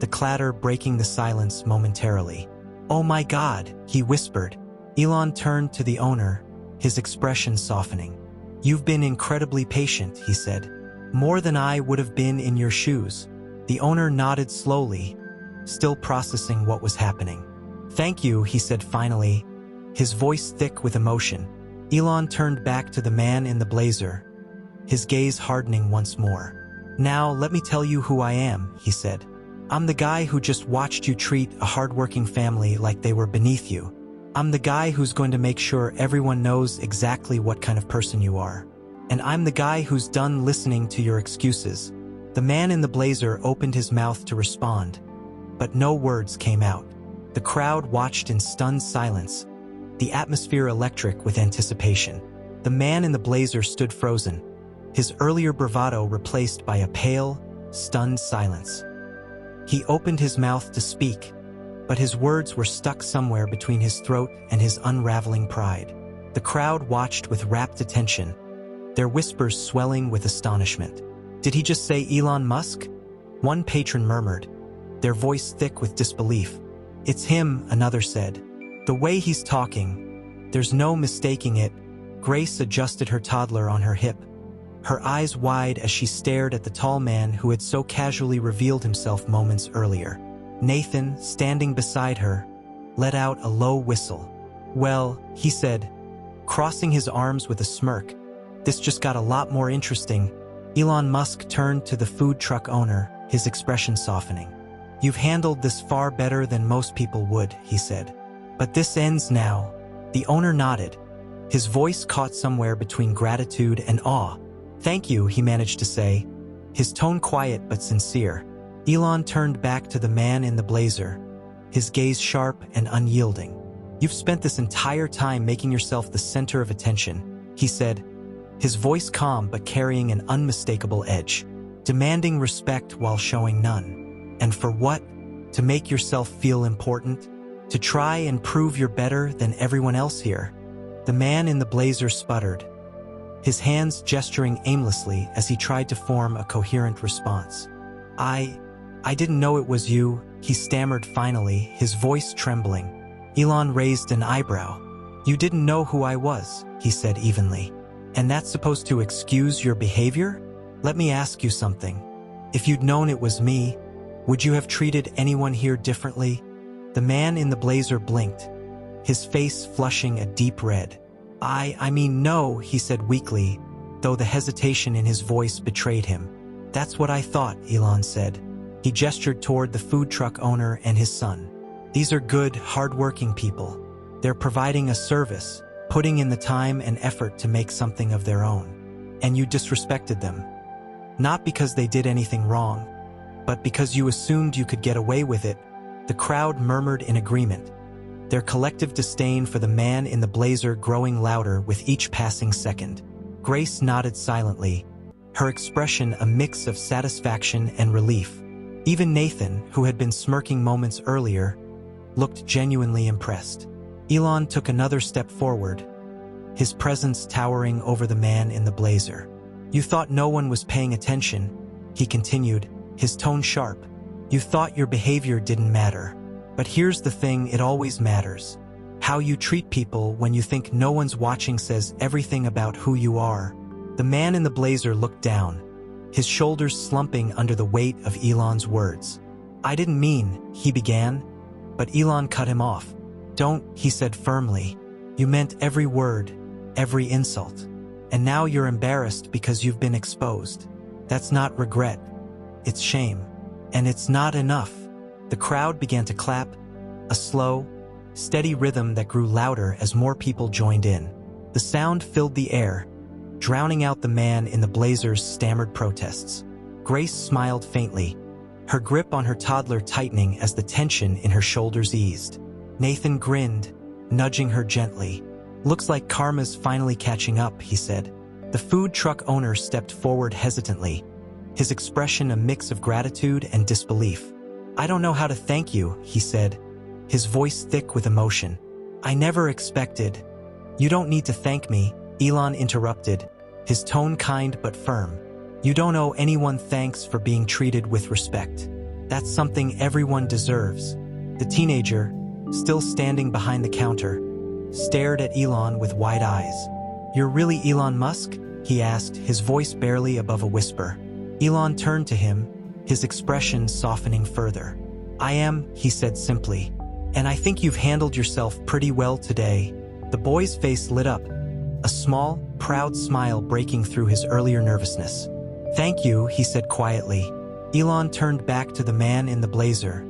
the clatter breaking the silence momentarily. "Oh my God," he whispered. Elon turned to the owner, his expression softening. "You've been incredibly patient," he said. "More than I would have been in your shoes." The owner nodded slowly, still processing what was happening. "Thank you," he said finally, his voice thick with emotion. Elon turned back to the man in the blazer, his gaze hardening once more. "Now let me tell you who I am," he said. "I'm the guy who just watched you treat a hardworking family like they were beneath you. I'm the guy who's going to make sure everyone knows exactly what kind of person you are. And I'm the guy who's done listening to your excuses." The man in the blazer opened his mouth to respond, but no words came out. The crowd watched in stunned silence, the atmosphere electric with anticipation. The man in the blazer stood frozen, his earlier bravado replaced by a pale, stunned silence. He opened his mouth to speak, but his words were stuck somewhere between his throat and his unraveling pride. The crowd watched with rapt attention, their whispers swelling with astonishment. "Did he just say Elon Musk?" one patron murmured, their voice thick with disbelief. "It's him," another said. "The way he's talking, there's no mistaking it." Grace adjusted her toddler on her hip, her eyes wide as she stared at the tall man who had so casually revealed himself moments earlier. Nathan, standing beside her, let out a low whistle. "Well," he said, crossing his arms with a smirk, "this just got a lot more interesting." Elon Musk turned to the food truck owner, his expression softening. "You've handled this far better than most people would," he said. "But this ends now." The owner nodded, His voice caught somewhere between gratitude and awe. "Thank you," he managed to say, his tone quiet but sincere. Elon turned back to the man in the blazer, his gaze sharp and unyielding. "You've spent this entire time making yourself the center of attention," he said, his voice calm but carrying an unmistakable edge. "Demanding respect while showing none. And for what? To make yourself feel important? To try and prove you're better than everyone else here?" The man in the blazer sputtered, his hands gesturing aimlessly as he tried to form a coherent response. I didn't know it was you," he stammered finally, his voice trembling. Elon raised an eyebrow. "You didn't know who I was," he said evenly. "And that's supposed to excuse your behavior? Let me ask you something. If you'd known it was me, would you have treated anyone here differently?" The man in the blazer blinked, his face flushing a deep red. I mean no," he said weakly, though the hesitation in his voice betrayed him. "That's what I thought," Elon said. He gestured toward the food truck owner and his son. "These are good, hard-working people. They're providing a service, putting in the time and effort to make something of their own. And you disrespected them. Not because they did anything wrong, but because you assumed you could get away with it." The crowd murmured in agreement, their collective disdain for the man in the blazer growing louder with each passing second. Grace nodded silently, her expression a mix of satisfaction and relief. Even Nathan, who had been smirking moments earlier, looked genuinely impressed. Elon took another step forward, his presence towering over the man in the blazer. "You thought no one was paying attention," he continued, his tone sharp. "You thought your behavior didn't matter. But here's the thing, it always matters. How you treat people when you think no one's watching says everything about who you are." The man in the blazer looked down, his shoulders slumping under the weight of Elon's words. "I didn't mean," he began, but Elon cut him off. "Don't," he said firmly. "You meant every word, every insult. And now you're embarrassed because you've been exposed. That's not regret. It's shame. And it's not enough." The crowd began to clap, a slow, steady rhythm that grew louder as more people joined in. The sound filled the air, drowning out the man in the blazer's stammered protests. Grace smiled faintly, her grip on her toddler tightening as the tension in her shoulders eased. Nathan grinned, nudging her gently. "Looks like karma's finally catching up," he said. The food truck owner stepped forward hesitantly, his expression a mix of gratitude and disbelief. "I don't know how to thank you," he said, his voice thick with emotion. "I never expected—" "You don't need to thank me," Elon interrupted, his tone kind but firm. "You don't owe anyone thanks for being treated with respect. That's something everyone deserves." The teenager, still standing behind the counter, stared at Elon with wide eyes. "You're really Elon Musk?" he asked, his voice barely above a whisper. Elon turned to him, his expression softening further. "I am," he said simply. "And I think you've handled yourself pretty well today." The boy's face lit up, a small, proud smile breaking through his earlier nervousness. "Thank you," he said quietly. Elon turned back to the man in the blazer,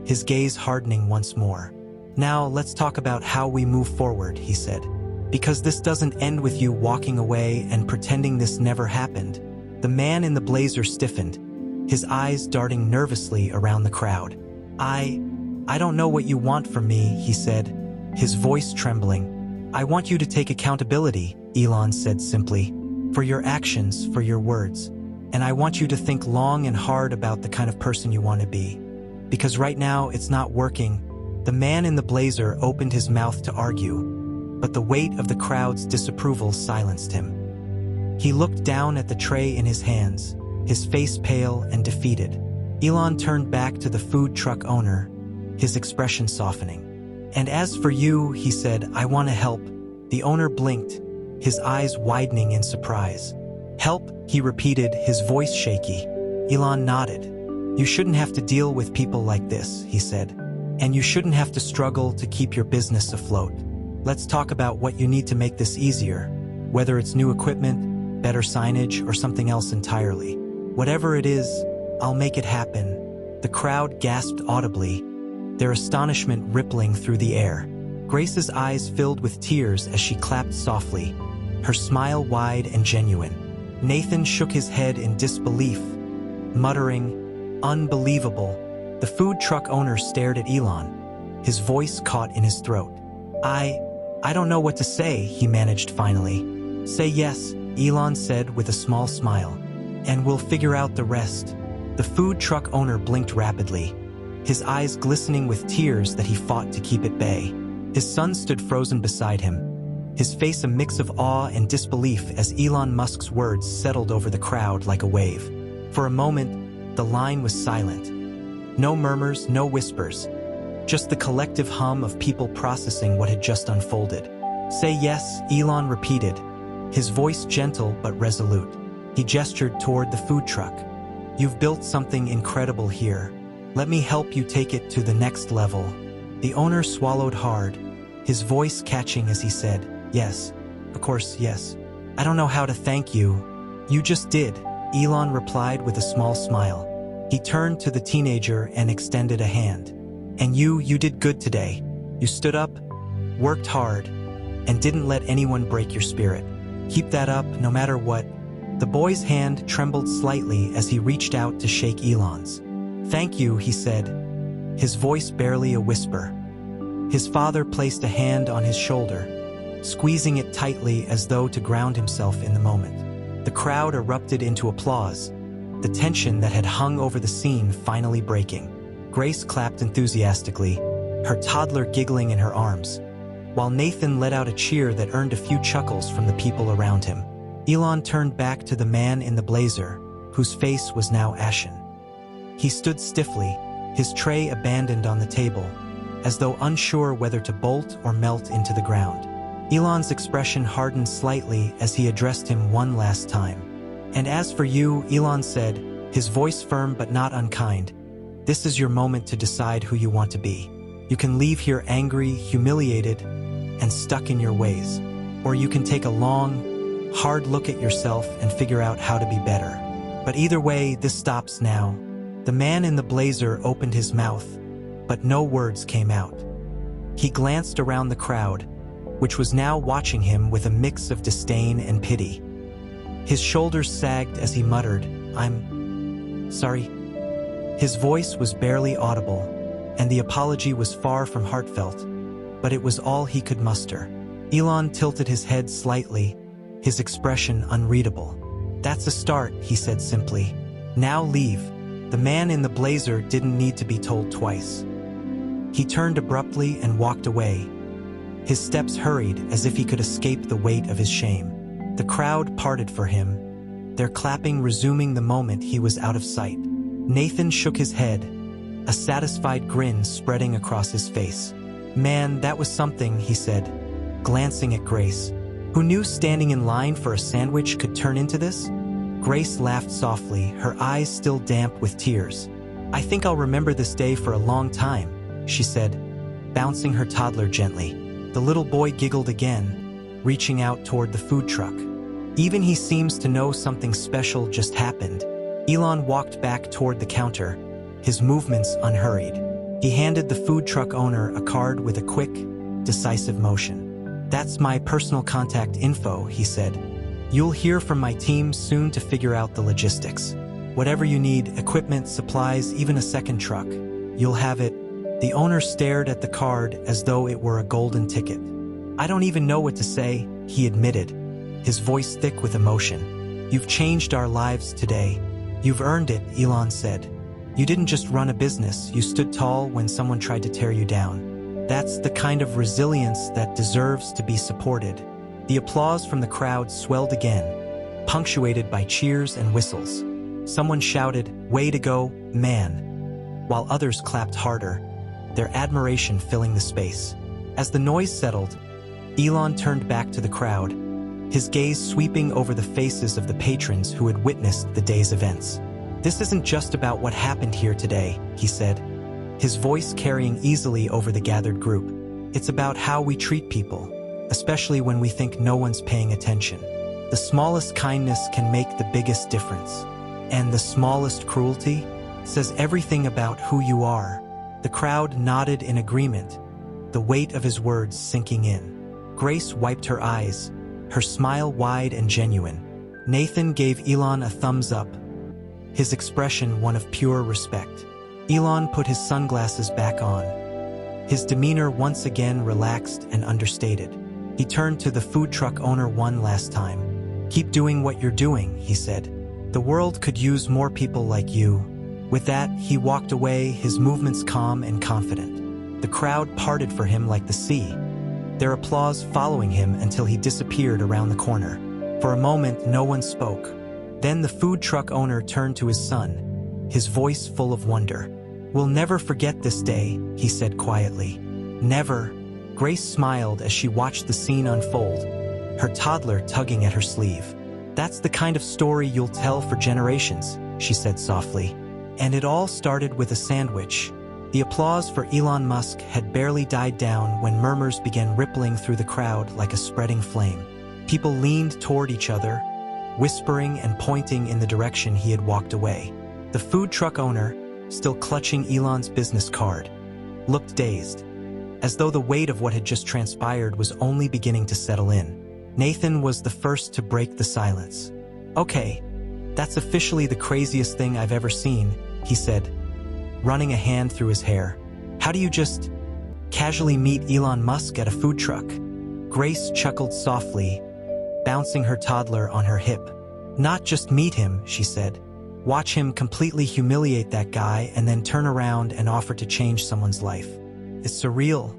his gaze hardening once more. "Now let's talk about how we move forward," he said. "Because this doesn't end with you walking away and pretending this never happened." The man in the blazer stiffened, his eyes darting nervously around the crowd. I don't know what you want from me," he said, his voice trembling. "I want you to take accountability," Elon said simply, "for your actions, for your words. And I want you to think long and hard about the kind of person you want to be. Because right now, it's not working." The man in the blazer opened his mouth to argue, but the weight of the crowd's disapproval silenced him. He looked down at the tray in his hands, his face pale and defeated. Elon turned back to the food truck owner, his expression softening. "And as for you," he said, "I want to help." The owner blinked, his eyes widening in surprise. "Help?" he repeated, his voice shaky. Elon nodded. "You shouldn't have to deal with people like this," he said. "And you shouldn't have to struggle to keep your business afloat. Let's talk about what you need to make this easier, whether it's new equipment, better signage, or something else entirely. Whatever it is, I'll make it happen." The crowd gasped audibly, their astonishment rippling through the air. Grace's eyes filled with tears as she clapped softly, her smile wide and genuine. Nathan shook his head in disbelief, muttering, "Unbelievable." The food truck owner stared at Elon, his voice caught in his throat. I don't know what to say," he managed finally. "Say yes," Elon said with a small smile, "and we'll figure out the rest." The food truck owner blinked rapidly, his eyes glistening with tears that he fought to keep at bay. His son stood frozen beside him, his face a mix of awe and disbelief as Elon Musk's words settled over the crowd like a wave. For a moment, the line was silent. No murmurs, no whispers, just the collective hum of people processing what had just unfolded. "Say yes," Elon repeated, his voice gentle but resolute. He gestured toward the food truck. "You've built something incredible here. Let me help you take it to the next level." The owner swallowed hard, his voice catching as he said, "Yes, of course, yes. I don't know how to thank you." "You just did," Elon replied with a small smile. He turned to the teenager and extended a hand. "And you did good today. You stood up, worked hard, and didn't let anyone break your spirit. Keep that up no matter what." The boy's hand trembled slightly as he reached out to shake Elon's. "Thank you," he said, his voice barely a whisper. His father placed a hand on his shoulder, squeezing it tightly as though to ground himself in the moment. The crowd erupted into applause, the tension that had hung over the scene finally breaking. Grace clapped enthusiastically, her toddler giggling in her arms, while Nathan let out a cheer that earned a few chuckles from the people around him. Elon turned back to the man in the blazer, whose face was now ashen. He stood stiffly, his tray abandoned on the table, as though unsure whether to bolt or melt into the ground. Elon's expression hardened slightly as he addressed him one last time. "And as for you," Elon said, his voice firm but not unkind, "this is your moment to decide who you want to be. You can leave here angry, humiliated, and stuck in your ways. Or you can take a long, hard look at yourself and figure out how to be better. But either way, this stops now." The man in the blazer opened his mouth, but no words came out. He glanced around the crowd, which was now watching him with a mix of disdain and pity. His shoulders sagged as he muttered, "I'm sorry." His voice was barely audible, and the apology was far from heartfelt, but it was all he could muster. Elon tilted his head slightly, his expression unreadable. "That's a start," he said simply. "Now leave." The man in the blazer didn't need to be told twice. He turned abruptly and walked away. His steps hurried as if he could escape the weight of his shame. The crowd parted for him, their clapping resuming the moment he was out of sight. Nathan shook his head, a satisfied grin spreading across his face. "Man, that was something," he said, glancing at Grace. "Who knew standing in line for a sandwich could turn into this?" Grace laughed softly, her eyes still damp with tears. "I think I'll remember this day for a long time," she said, bouncing her toddler gently. The little boy giggled again, reaching out toward the food truck. "Even he seems to know something special just happened." Elon walked back toward the counter, his movements unhurried. He handed the food truck owner a card with a quick, decisive motion. "That's my personal contact info," he said. "You'll hear from my team soon to figure out the logistics. Whatever you need, equipment, supplies, even a second truck, you'll have it." The owner stared at the card as though it were a golden ticket. "I don't even know what to say," he admitted, his voice thick with emotion. "You've changed our lives today. You've earned it," Elon said. "You didn't just run a business, you stood tall when someone tried to tear you down. That's the kind of resilience that deserves to be supported." The applause from the crowd swelled again, punctuated by cheers and whistles. Someone shouted, "Way to go, man," while others clapped harder, their admiration filling the space. As the noise settled, Elon turned back to the crowd, his gaze sweeping over the faces of the patrons who had witnessed the day's events. "This isn't just about what happened here today," he said, his voice carrying easily over the gathered group. "It's about how we treat people, especially when we think no one's paying attention. The smallest kindness can make the biggest difference. And the smallest cruelty says everything about who you are." The crowd nodded in agreement, the weight of his words sinking in. Grace wiped her eyes, her smile wide and genuine. Nathan gave Elon a thumbs up, his expression one of pure respect. Elon put his sunglasses back on, his demeanor once again relaxed and understated. He turned to the food truck owner one last time. "Keep doing what you're doing," he said. "The world could use more people like you." With that, he walked away, his movements calm and confident. The crowd parted for him like the sea, their applause following him until he disappeared around the corner. For a moment, no one spoke. Then the food truck owner turned to his son, his voice full of wonder. "We'll never forget this day," he said quietly. "Never." Grace smiled as she watched the scene unfold, her toddler tugging at her sleeve. "That's the kind of story you'll tell for generations," she said softly. And it all started with a sandwich. The applause for Elon Musk had barely died down when murmurs began rippling through the crowd like a spreading flame. People leaned toward each other, whispering and pointing in the direction he had walked away. The food truck owner, still clutching Elon's business card, looked dazed, as though the weight of what had just transpired was only beginning to settle in. Nathan was the first to break the silence. "Okay, that's officially the craziest thing I've ever seen," he said, running a hand through his hair. "How do you just casually meet Elon Musk at a food truck?" Grace chuckled softly, bouncing her toddler on her hip. "Not just meet him," she said. "Watch him completely humiliate that guy and then turn around and offer to change someone's life. It's surreal."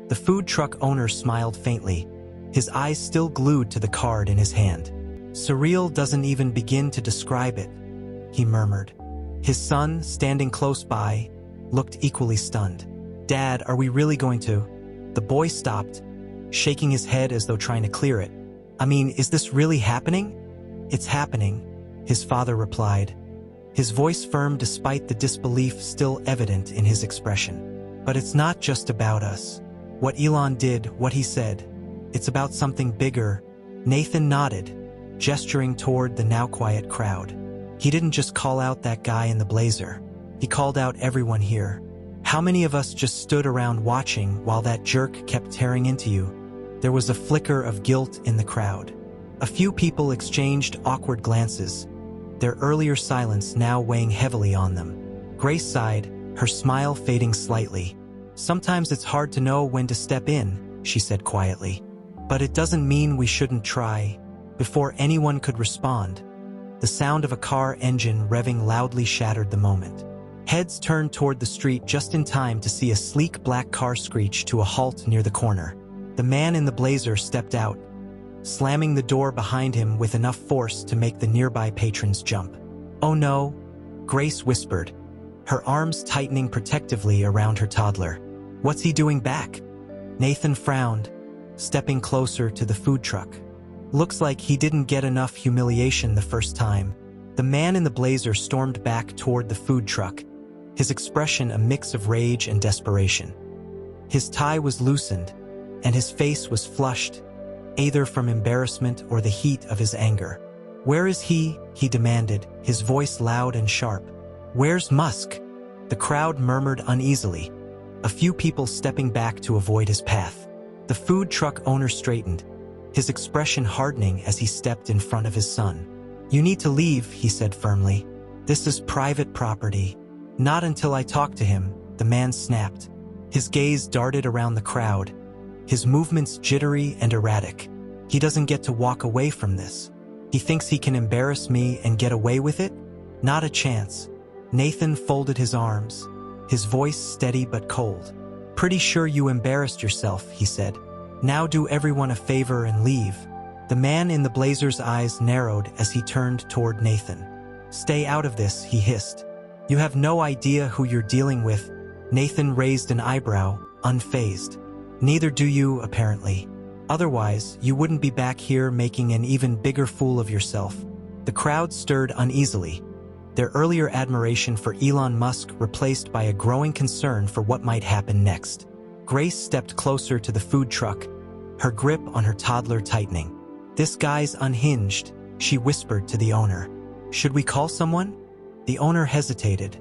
The food truck owner smiled faintly, his eyes still glued to the card in his hand. "Surreal doesn't even begin to describe it," he murmured. His son, standing close by, looked equally stunned. "Dad, are we really going to?" The boy stopped, shaking his head as though trying to clear it. "I mean, is this really happening?" "It's happening," his father replied, his voice firm despite the disbelief still evident in his expression. "But it's not just about us. What Elon did, what he said. It's about something bigger." Nathan nodded, gesturing toward the now quiet crowd. "He didn't just call out that guy in the blazer. He called out everyone here. How many of us just stood around watching while that jerk kept tearing into you?" There was a flicker of guilt in the crowd. A few people exchanged awkward glances, their earlier silence now weighing heavily on them. Grace sighed, her smile fading slightly. "Sometimes it's hard to know when to step in," she said quietly. "But it doesn't mean we shouldn't try." Before anyone could respond, the sound of a car engine revving loudly shattered the moment. Heads turned toward the street just in time to see a sleek black car screech to a halt near the corner. The man in the blazer stepped out, slamming the door behind him with enough force to make the nearby patrons jump. "Oh no," Grace whispered, her arms tightening protectively around her toddler. "What's he doing back?" Nathan frowned, stepping closer to the food truck. "Looks like he didn't get enough humiliation the first time." The man in the blazer stormed back toward the food truck, his expression a mix of rage and desperation. His tie was loosened, and his face was flushed, either from embarrassment or the heat of his anger. "Where is he?" he demanded, his voice loud and sharp. "Where's Musk?" The crowd murmured uneasily, a few people stepping back to avoid his path. The food truck owner straightened, his expression hardening as he stepped in front of his son. "You need to leave," he said firmly. "This is private property." "Not until I talk to him," the man snapped. His gaze darted around the crowd, his movements jittery and erratic. "He doesn't get to walk away from this. He thinks he can embarrass me and get away with it? Not a chance." Nathan folded his arms, his voice steady but cold. "Pretty sure you embarrassed yourself," he said. "Now do everyone a favor and leave." The man in the blazer's eyes narrowed as he turned toward Nathan. "Stay out of this," he hissed. "You have no idea who you're dealing with." Nathan raised an eyebrow, unfazed. "Neither do you, apparently. Otherwise, you wouldn't be back here making an even bigger fool of yourself." The crowd stirred uneasily, their earlier admiration for Elon Musk replaced by a growing concern for what might happen next. Grace stepped closer to the food truck, her grip on her toddler tightening. "This guy's unhinged," she whispered to the owner. "Should we call someone?" The owner hesitated,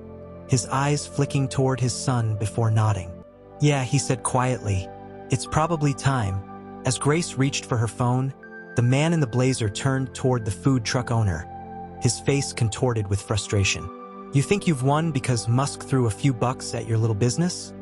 his eyes flicking toward his son before nodding. "Yeah," he said quietly, It's probably time. As Grace reached for her phone, the man in the blazer turned toward the food truck owner, his face contorted with frustration. You think you've won because Musk threw a few bucks at your little business?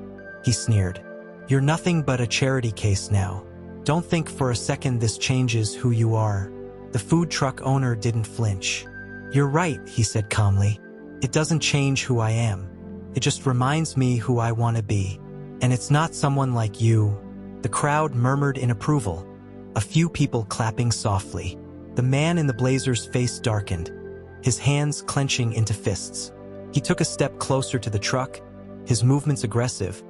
He sneered. You're nothing but a charity case now. Don't think for a second this changes who you are. The food truck owner didn't flinch. You're right, he said calmly. It doesn't change who I am. It just reminds me who I want to be. And it's not someone like you. The crowd murmured in approval, a few people clapping softly. The man in the blazer's face darkened, his hands clenching into fists. He took a step closer to the truck, his movements aggressive,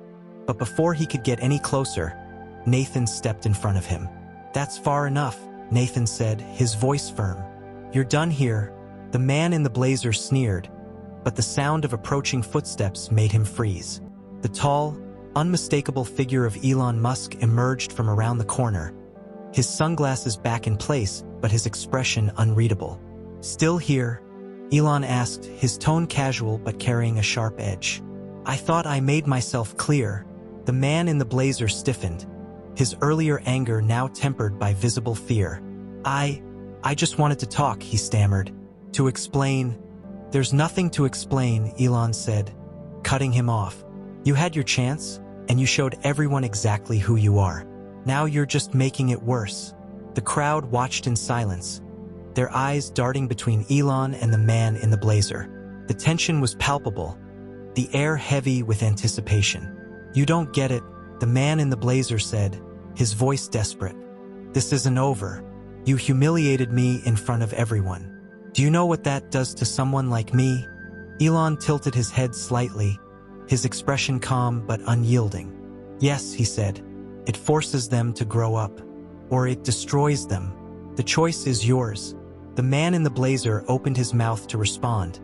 but before he could get any closer, Nathan stepped in front of him. That's far enough, Nathan said, his voice firm. You're done here. The man in the blazer sneered, but the sound of approaching footsteps made him freeze. The tall, unmistakable figure of Elon Musk emerged from around the corner, his sunglasses back in place, but his expression unreadable. Still here? Elon asked, his tone casual but carrying a sharp edge. I thought I made myself clear. The man in the blazer stiffened, his earlier anger now tempered by visible fear. I just wanted to talk, he stammered. To explain. There's nothing to explain, Elon said, cutting him off. You had your chance, and you showed everyone exactly who you are. Now you're just making it worse. The crowd watched in silence, their eyes darting between Elon and the man in the blazer. The tension was palpable, the air heavy with anticipation. You don't get it, the man in the blazer said, his voice desperate. This isn't over. You humiliated me in front of everyone. Do you know what that does to someone like me? Elon tilted his head slightly, his expression calm but unyielding. Yes, he said, it forces them to grow up, or it destroys them. The choice is yours. The man in the blazer opened his mouth to respond,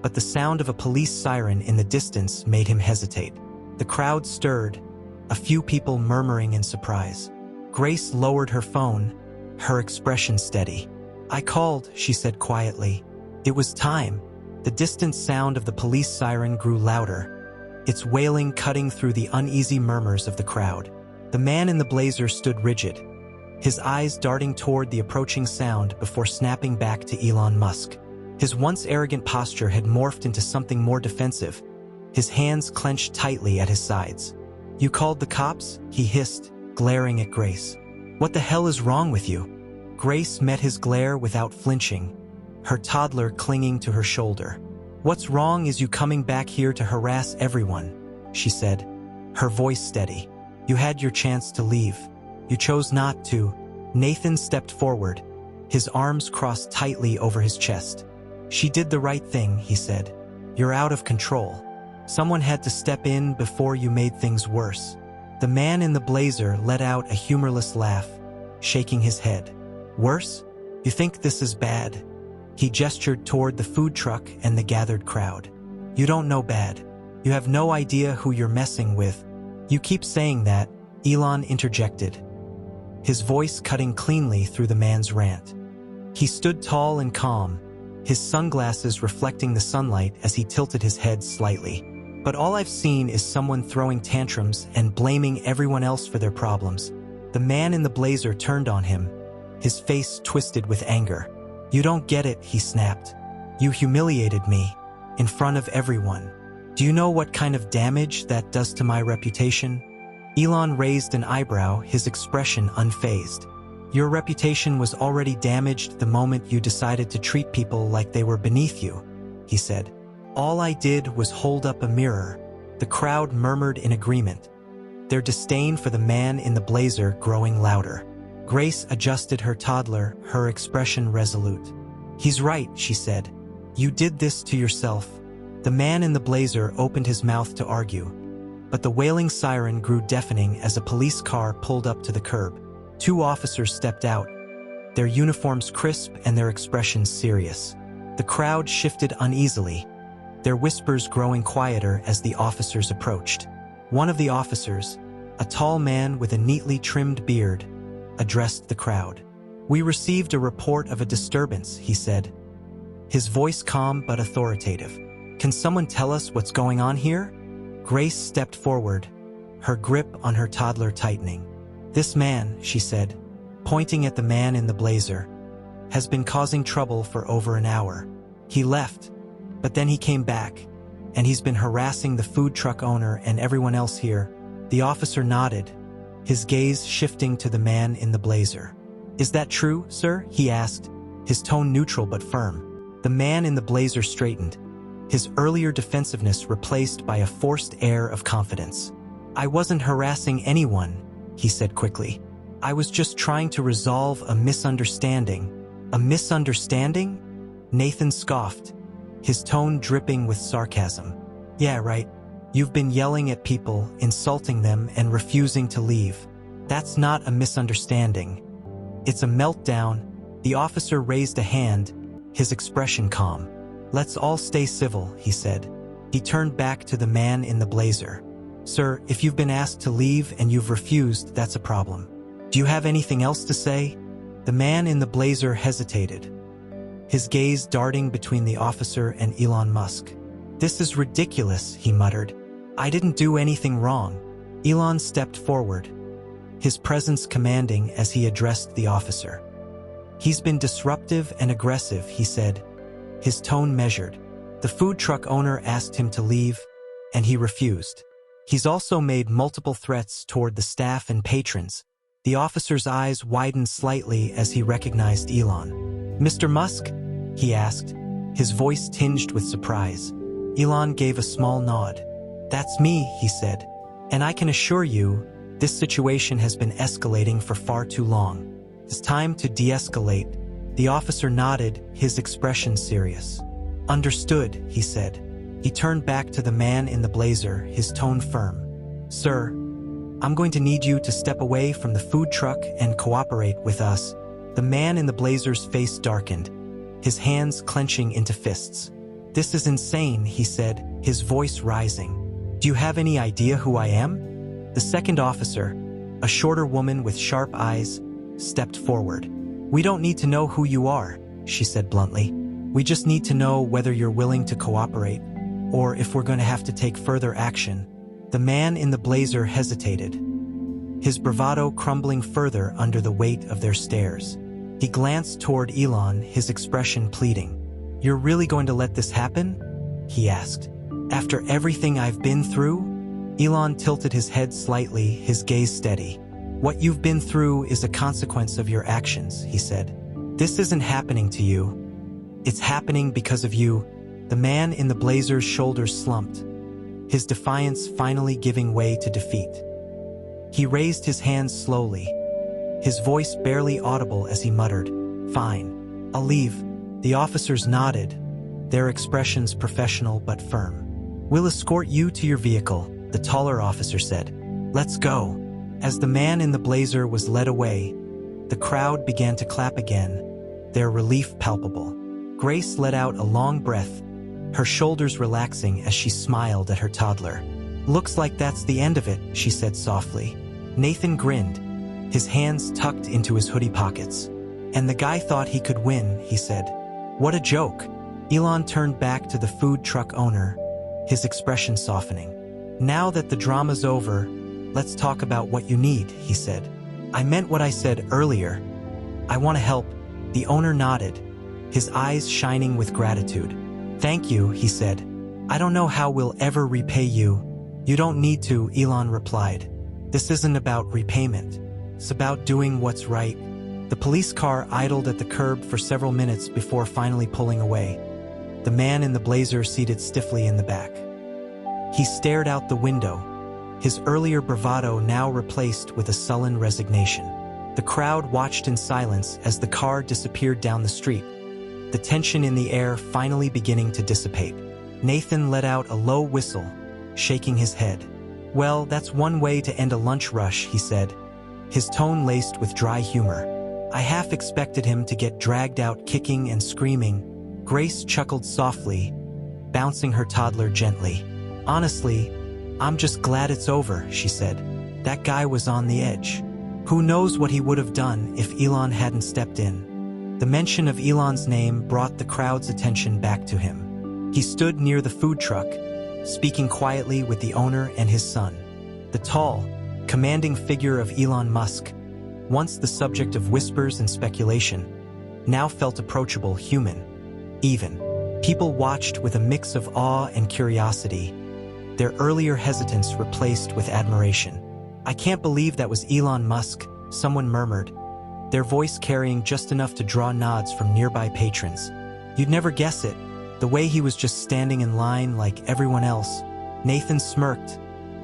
but the sound of a police siren in the distance made him hesitate. The crowd stirred, a few people murmuring in surprise. Grace lowered her phone, her expression steady. I called, she said quietly. It was time. The distant sound of the police siren grew louder, its wailing cutting through the uneasy murmurs of the crowd. The man in the blazer stood rigid, his eyes darting toward the approaching sound before snapping back to Elon Musk. His once arrogant posture had morphed into something more defensive, his hands clenched tightly at his sides. You called the cops? He hissed, glaring at Grace. What the hell is wrong with you? Grace met his glare without flinching, her toddler clinging to her shoulder. What's wrong is you coming back here to harass everyone, she said, her voice steady. You had your chance to leave. You chose not to. Nathan stepped forward, his arms crossed tightly over his chest. She did the right thing, he said. You're out of control. Someone had to step in before you made things worse. The man in the blazer let out a humorless laugh, shaking his head. Worse? You think this is bad? He gestured toward the food truck and the gathered crowd. You don't know bad. You have no idea who you're messing with. You keep saying that, Elon interjected, his voice cutting cleanly through the man's rant. He stood tall and calm, his sunglasses reflecting the sunlight as he tilted his head slightly. But all I've seen is someone throwing tantrums and blaming everyone else for their problems. The man in the blazer turned on him, his face twisted with anger. You don't get it, he snapped. You humiliated me, in front of everyone. Do you know what kind of damage that does to my reputation? Elon raised an eyebrow, his expression unfazed. Your reputation was already damaged the moment you decided to treat people like they were beneath you, he said. All I did was hold up a mirror. The crowd murmured in agreement, their disdain for the man in the blazer growing louder. Grace adjusted her toddler, her expression resolute. He's right, she said. You did this to yourself. The man in the blazer opened his mouth to argue, but the wailing siren grew deafening as a police car pulled up to the curb. Two officers stepped out, their uniforms crisp and their expressions serious. The crowd shifted uneasily, their whispers growing quieter as the officers approached. One of the officers, a tall man with a neatly trimmed beard, addressed the crowd. We received a report of a disturbance, he said, his voice calm but authoritative. Can someone tell us what's going on here? Grace stepped forward, her grip on her toddler tightening. "This man," she said, pointing at the man in the blazer, "has been causing trouble for over an hour. He left, but then he came back, and he's been harassing the food truck owner and everyone else here." The officer nodded, his gaze shifting to the man in the blazer. "Is that true, sir?" he asked, his tone neutral but firm. The man in the blazer straightened, his earlier defensiveness replaced by a forced air of confidence. "I wasn't harassing anyone," he said quickly. "I was just trying to resolve a misunderstanding." "A misunderstanding?" Nathan scoffed, his tone dripping with sarcasm. "Yeah, right. You've been yelling at people, insulting them, and refusing to leave. That's not a misunderstanding. It's a meltdown." The officer raised a hand, his expression calm. "Let's all stay civil," he said. He turned back to the man in the blazer. "Sir, if you've been asked to leave and you've refused, that's a problem. Do you have anything else to say?" The man in the blazer hesitated, his gaze darting between the officer and Elon Musk. "This is ridiculous," he muttered. "I didn't do anything wrong." Elon stepped forward, his presence commanding as he addressed the officer. "He's been disruptive and aggressive," he said, his tone measured. "The food truck owner asked him to leave, and he refused. He's also made multiple threats toward the staff and patrons." The officer's eyes widened slightly as he recognized Elon. "Mr. Musk?" he asked, his voice tinged with surprise. Elon gave a small nod. "That's me," he said, "and I can assure you, this situation has been escalating for far too long. It's time to de-escalate." The officer nodded, his expression serious. "Understood," he said. He turned back to the man in the blazer, his tone firm. "Sir, I'm going to need you to step away from the food truck and cooperate with us." The man in the blazer's face darkened, his hands clenching into fists. "This is insane," he said, his voice rising. "Do you have any idea who I am?" The second officer, a shorter woman with sharp eyes, stepped forward. "We don't need to know who you are," she said bluntly. "We just need to know whether you're willing to cooperate, or if we're going to have to take further action." The man in the blazer hesitated, his bravado crumbling further under the weight of their stares. He glanced toward Elon, his expression pleading. "You're really going to let this happen?" he asked. "After everything I've been through?" Elon tilted his head slightly, his gaze steady. "What you've been through is a consequence of your actions," he said. "This isn't happening to you. It's happening because of you." The man in the blazer's shoulders slumped, his defiance finally giving way to defeat. He raised his hands slowly, his voice barely audible as he muttered, "Fine, I'll leave." The officers nodded, their expressions professional but firm. "We'll escort you to your vehicle," the taller officer said. "Let's go." As the man in the blazer was led away, the crowd began to clap again, their relief palpable. Grace let out a long breath, her shoulders relaxing as she smiled at her toddler. "Looks like that's the end of it," she said softly. Nathan grinned, his hands tucked into his hoodie pockets. "And the guy thought he could win," he said. "What a joke." Elon turned back to the food truck owner, his expression softening. "Now that the drama's over, let's talk about what you need," he said. "I meant what I said earlier. I want to help." The owner nodded, his eyes shining with gratitude. "Thank you," he said. "I don't know how we'll ever repay you." "You don't need to," Elon replied. "This isn't about repayment. It's about doing what's right." The police car idled at the curb for several minutes before finally pulling away, the man in the blazer seated stiffly in the back. He stared out the window, his earlier bravado now replaced with a sullen resignation. The crowd watched in silence as the car disappeared down the street, the tension in the air finally beginning to dissipate. Nathan let out a low whistle, shaking his head. "Well, that's one way to end a lunch rush," he said, his tone laced with dry humor. "I half expected him to get dragged out kicking and screaming." Grace chuckled softly, bouncing her toddler gently. "Honestly, I'm just glad it's over," she said. "That guy was on the edge. Who knows what he would have done if Elon hadn't stepped in." The mention of Elon's name brought the crowd's attention back to him. He stood near the food truck, speaking quietly with the owner and his son. The tall, commanding figure of Elon Musk, once the subject of whispers and speculation, now felt approachable, human, even. People watched with a mix of awe and curiosity, their earlier hesitance replaced with admiration. "I can't believe that was Elon Musk," someone murmured, their voice carrying just enough to draw nods from nearby patrons. "You'd never guess it, the way he was just standing in line like everyone else." Nathan smirked,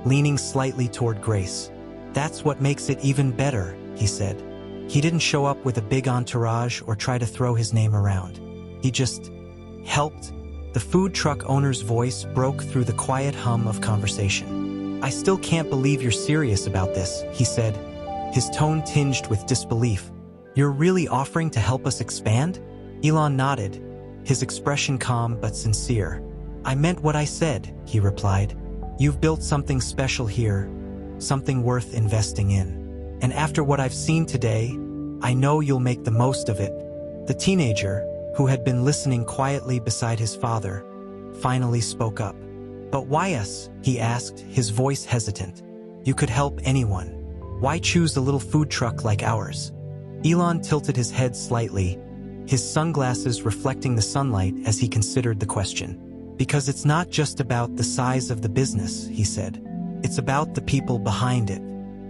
leaning slightly toward Grace. "That's what makes it even better," he said. "He didn't show up with a big entourage or try to throw his name around. He just helped." The food truck owner's voice broke through the quiet hum of conversation. "I still can't believe you're serious about this," he said, his tone tinged with disbelief. "You're really offering to help us expand?" Elon nodded, his expression calm but sincere. "I meant what I said," he replied. "You've built something special here, something worth investing in. And after what I've seen today, I know you'll make the most of it." The teenager, who had been listening quietly beside his father, finally spoke up. "But why us?" he asked, his voice hesitant. "You could help anyone. Why choose a little food truck like ours?" Elon tilted his head slightly, his sunglasses reflecting the sunlight as he considered the question. "Because it's not just about the size of the business," he said. "It's about the people behind it.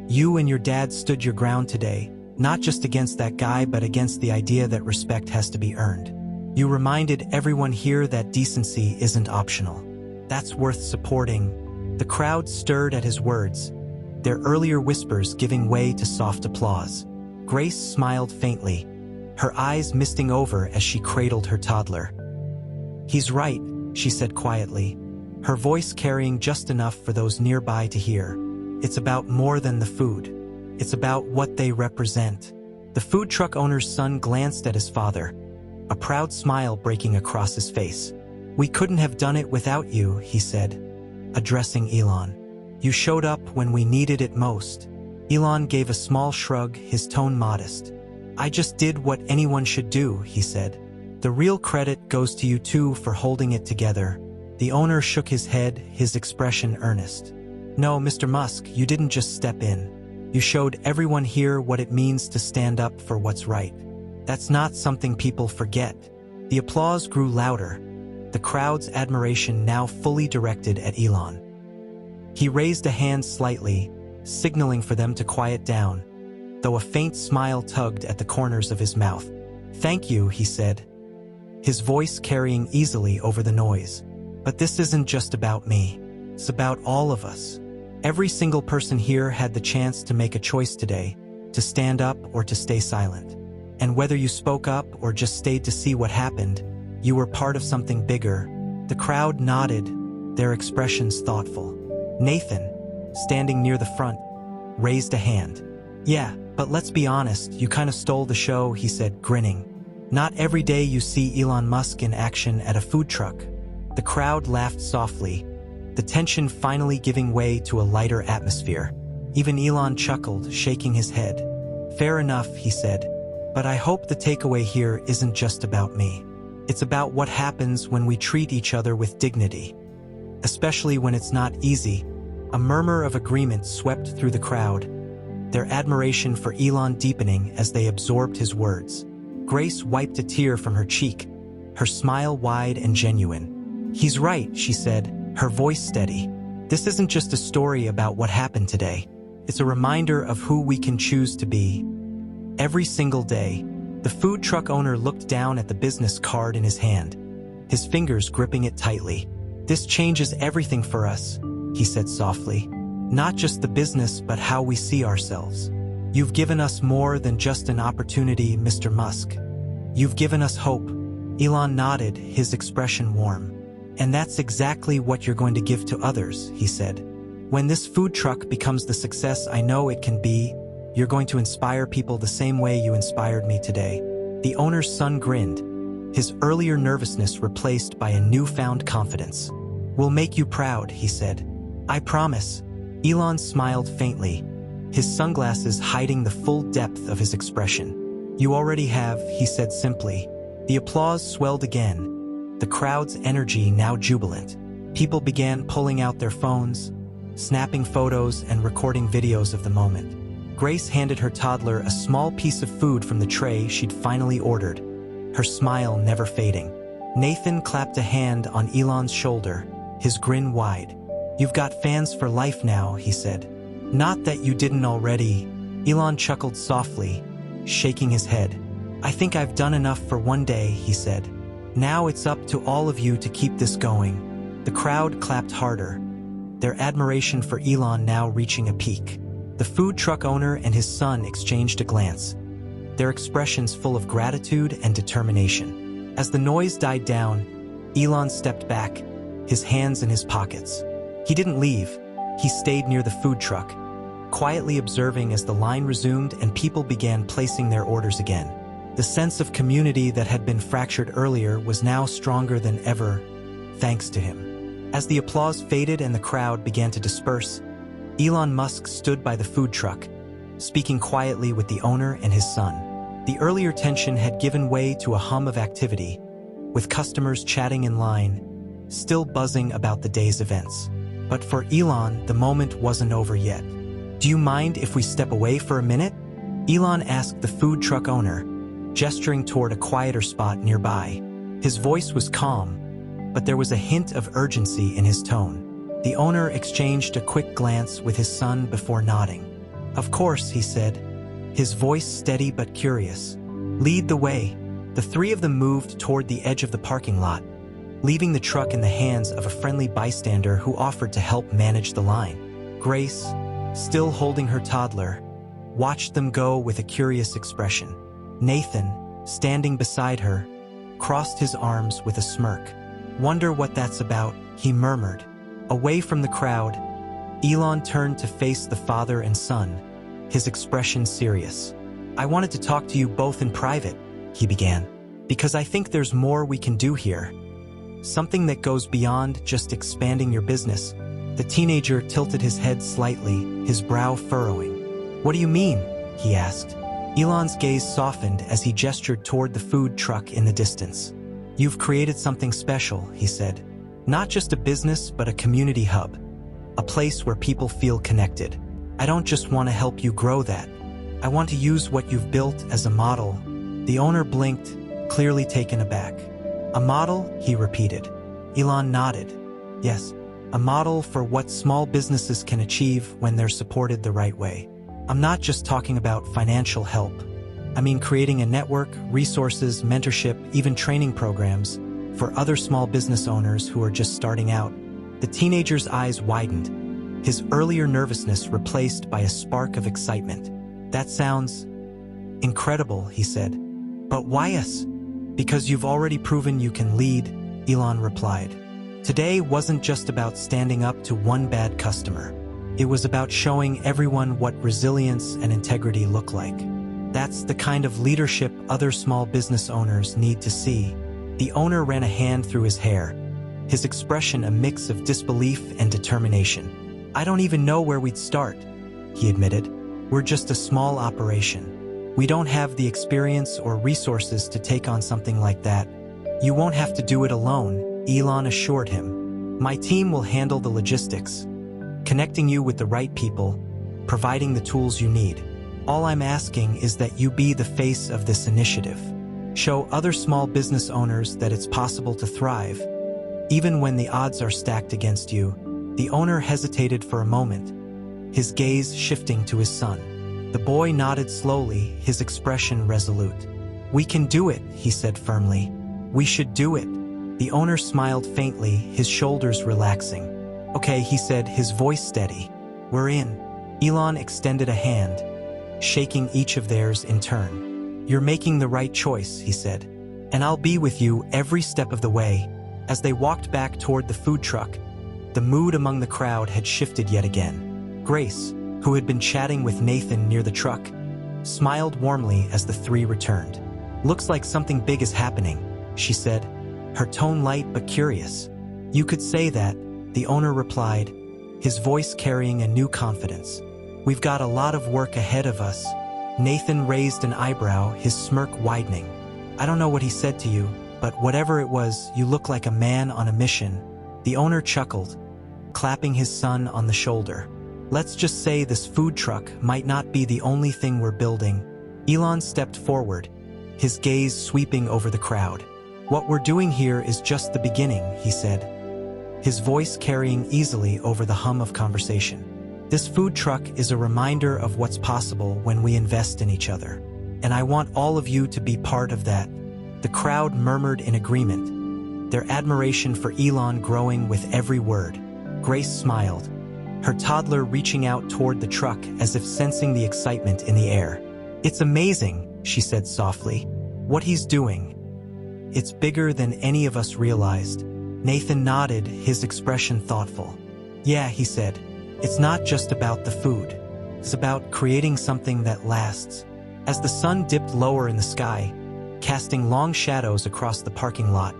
You and your dad stood your ground today, not just against that guy but against the idea that respect has to be earned. You reminded everyone here that decency isn't optional. That's worth supporting." The crowd stirred at his words, their earlier whispers giving way to soft applause. Grace smiled faintly, her eyes misting over as she cradled her toddler. "He's right," she said quietly, her voice carrying just enough for those nearby to hear. "It's about more than the food. It's about what they represent." The food truck owner's son glanced at his father, a proud smile breaking across his face. "We couldn't have done it without you," he said, addressing Elon. "You showed up when we needed it most." Elon gave a small shrug, his tone modest. "I just did what anyone should do," he said. "The real credit goes to you two for holding it together." The owner shook his head, his expression earnest. "No, Mr. Musk, you didn't just step in. You showed everyone here what it means to stand up for what's right. That's not something people forget." The applause grew louder, the crowd's admiration now fully directed at Elon. He raised a hand slightly, signaling for them to quiet down, though a faint smile tugged at the corners of his mouth. "Thank you," he said, his voice carrying easily over the noise. "But this isn't just about me. It's about all of us. Every single person here had the chance to make a choice today, to stand up or to stay silent. And whether you spoke up or just stayed to see what happened, you were part of something bigger." The crowd nodded, their expressions thoughtful. Nathan, standing near the front, raised a hand. "Yeah, but let's be honest, you kind of stole the show," he said, grinning. "Not every day you see Elon Musk in action at a food truck." The crowd laughed softly, the tension finally giving way to a lighter atmosphere. Even Elon chuckled, shaking his head. "Fair enough," he said, "but I hope the takeaway here isn't just about me. It's about what happens when we treat each other with dignity. Especially when it's not easy." A murmur of agreement swept through the crowd, their admiration for Elon deepening as they absorbed his words. Grace wiped a tear from her cheek, her smile wide and genuine. "He's right," she said, her voice steady. "This isn't just a story about what happened today. It's a reminder of who we can choose to be. Every single day." The food truck owner looked down at the business card in his hand, his fingers gripping it tightly. "This changes everything for us," he said softly. "Not just the business but how we see ourselves. You've given us more than just an opportunity, Mr. Musk. You've given us hope." Elon nodded, his expression warm. "And that's exactly what you're going to give to others," he said. "When this food truck becomes the success I know it can be, you're going to inspire people the same way you inspired me today." The owner's son grinned, his earlier nervousness replaced by a newfound confidence. "We'll make you proud," he said. "I promise." Elon smiled faintly, his sunglasses hiding the full depth of his expression. "You already have," he said simply. The applause swelled again, the crowd's energy now jubilant. People began pulling out their phones, snapping photos and recording videos of the moment. Grace handed her toddler a small piece of food from the tray she'd finally ordered, her smile never fading. Nathan clapped a hand on Elon's shoulder, his grin wide. "You've got fans for life now," he said. "Not that you didn't already." Elon chuckled softly, shaking his head. "I think I've done enough for one day," he said. "Now it's up to all of you to keep this going." The crowd clapped harder, their admiration for Elon now reaching a peak. The food truck owner and his son exchanged a glance, their expressions full of gratitude and determination. As the noise died down, Elon stepped back, his hands in his pockets. He didn't leave. He stayed near the food truck, quietly observing as the line resumed and people began placing their orders again. The sense of community that had been fractured earlier was now stronger than ever, thanks to him. As the applause faded and the crowd began to disperse, Elon Musk stood by the food truck, speaking quietly with the owner and his son. The earlier tension had given way to a hum of activity, with customers chatting in line, still buzzing about the day's events. But for Elon, the moment wasn't over yet. "Do you mind if we step away for a minute?" Elon asked the food truck owner, gesturing toward a quieter spot nearby. His voice was calm, but there was a hint of urgency in his tone. The owner exchanged a quick glance with his son before nodding. "Of course," he said, his voice steady but curious. "Lead the way." The three of them moved toward the edge of the parking lot, leaving the truck in the hands of a friendly bystander who offered to help manage the line. Grace, still holding her toddler, watched them go with a curious expression. Nathan, standing beside her, crossed his arms with a smirk. "Wonder what that's about," he murmured. Away from the crowd, Elon turned to face the father and son, his expression serious. "I wanted to talk to you both in private," he began, "because I think there's more we can do here. Something that goes beyond just expanding your business." The teenager tilted his head slightly, his brow furrowing. "What do you mean?" he asked. Elon's gaze softened as he gestured toward the food truck in the distance. "You've created something special," he said. "Not just a business, but a community hub. A place where people feel connected. I don't just want to help you grow that. I want to use what you've built as a model." The owner blinked, clearly taken aback. "A model?" he repeated. Elon nodded. "Yes, a model for what small businesses can achieve when they're supported the right way. I'm not just talking about financial help. I mean creating a network, resources, mentorship, even training programs for other small business owners who are just starting out." The teenager's eyes widened, his earlier nervousness replaced by a spark of excitement. "That sounds incredible," he said. "But why us?" "Because you've already proven you can lead," Elon replied. "Today wasn't just about standing up to one bad customer. It was about showing everyone what resilience and integrity look like. That's the kind of leadership other small business owners need to see." The owner ran a hand through his hair, his expression a mix of disbelief and determination. "I don't even know where we'd start," he admitted. "We're just a small operation. We don't have the experience or resources to take on something like that." "You won't have to do it alone," Elon assured him. "My team will handle the logistics, connecting you with the right people, providing the tools you need. All I'm asking is that you be the face of this initiative. Show other small business owners that it's possible to thrive, even when the odds are stacked against you." The owner hesitated for a moment, his gaze shifting to his son. The boy nodded slowly, his expression resolute. "We can do it," he said firmly. "We should do it." The owner smiled faintly, his shoulders relaxing. "Okay," he said, his voice steady. "We're in." Elon extended a hand, shaking each of theirs in turn. "You're making the right choice," he said, "and I'll be with you every step of the way." As they walked back toward the food truck, the mood among the crowd had shifted yet again. Grace, who had been chatting with Nathan near the truck, smiled warmly as the three returned. "Looks like something big is happening," she said, her tone light but curious. "You could say that," the owner replied, his voice carrying a new confidence. "We've got a lot of work ahead of us." Nathan raised an eyebrow, his smirk widening. "I don't know what he said to you, but whatever it was, you look like a man on a mission." The owner chuckled, clapping his son on the shoulder. "Let's just say this food truck might not be the only thing we're building." Elon stepped forward, his gaze sweeping over the crowd. "What we're doing here is just the beginning," he said, his voice carrying easily over the hum of conversation. "This food truck is a reminder of what's possible when we invest in each other. And I want all of you to be part of that." The crowd murmured in agreement, their admiration for Elon growing with every word. Grace smiled, her toddler reaching out toward the truck as if sensing the excitement in the air. "It's amazing," she said softly, "what he's doing. It's bigger than any of us realized." Nathan nodded, his expression thoughtful. "Yeah," he said, "it's not just about the food. It's about creating something that lasts." As the sun dipped lower in the sky, casting long shadows across the parking lot,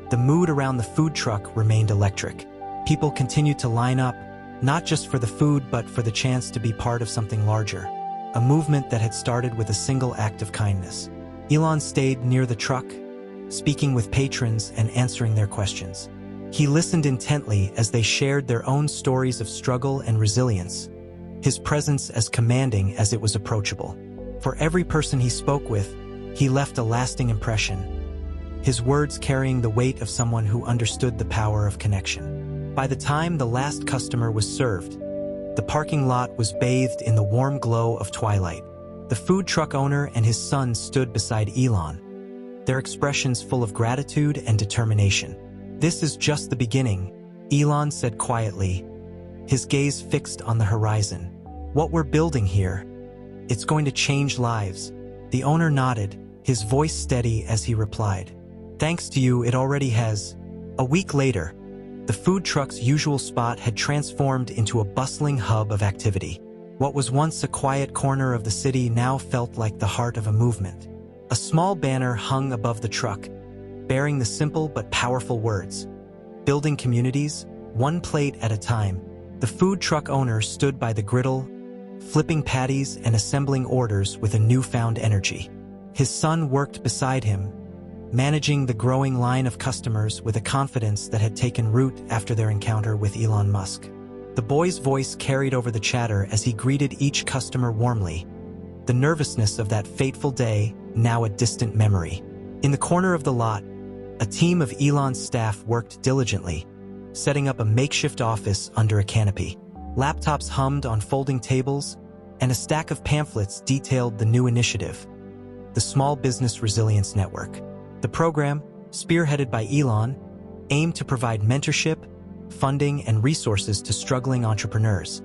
the mood around the food truck remained electric. People continued to line up, not just for the food but for the chance to be part of something larger, a movement that had started with a single act of kindness. Elon stayed near the truck, speaking with patrons and answering their questions. He listened intently as they shared their own stories of struggle and resilience, his presence as commanding as it was approachable. For every person he spoke with, he left a lasting impression, his words carrying the weight of someone who understood the power of connection. By the time the last customer was served, the parking lot was bathed in the warm glow of twilight. The food truck owner and his son stood beside Elon, their expressions full of gratitude and determination. "This is just the beginning," Elon said quietly, his gaze fixed on the horizon. "What we're building here, it's going to change lives." The owner nodded, his voice steady as he replied, "Thanks to you, it already has." A week later, the food truck's usual spot had transformed into a bustling hub of activity. What was once a quiet corner of the city now felt like the heart of a movement. A small banner hung above the truck, bearing the simple but powerful words, "Building communities, one plate at a time." The food truck owner stood by the griddle, flipping patties and assembling orders with a newfound energy. His son worked beside him, managing the growing line of customers with a confidence that had taken root after their encounter with Elon Musk. The boy's voice carried over the chatter as he greeted each customer warmly, the nervousness of that fateful day now a distant memory. In the corner of the lot, a team of Elon's staff worked diligently, setting up a makeshift office under a canopy. Laptops hummed on folding tables, and a stack of pamphlets detailed the new initiative, the Small Business Resilience Network. The program, spearheaded by Elon, aimed to provide mentorship, funding, and resources to struggling entrepreneurs.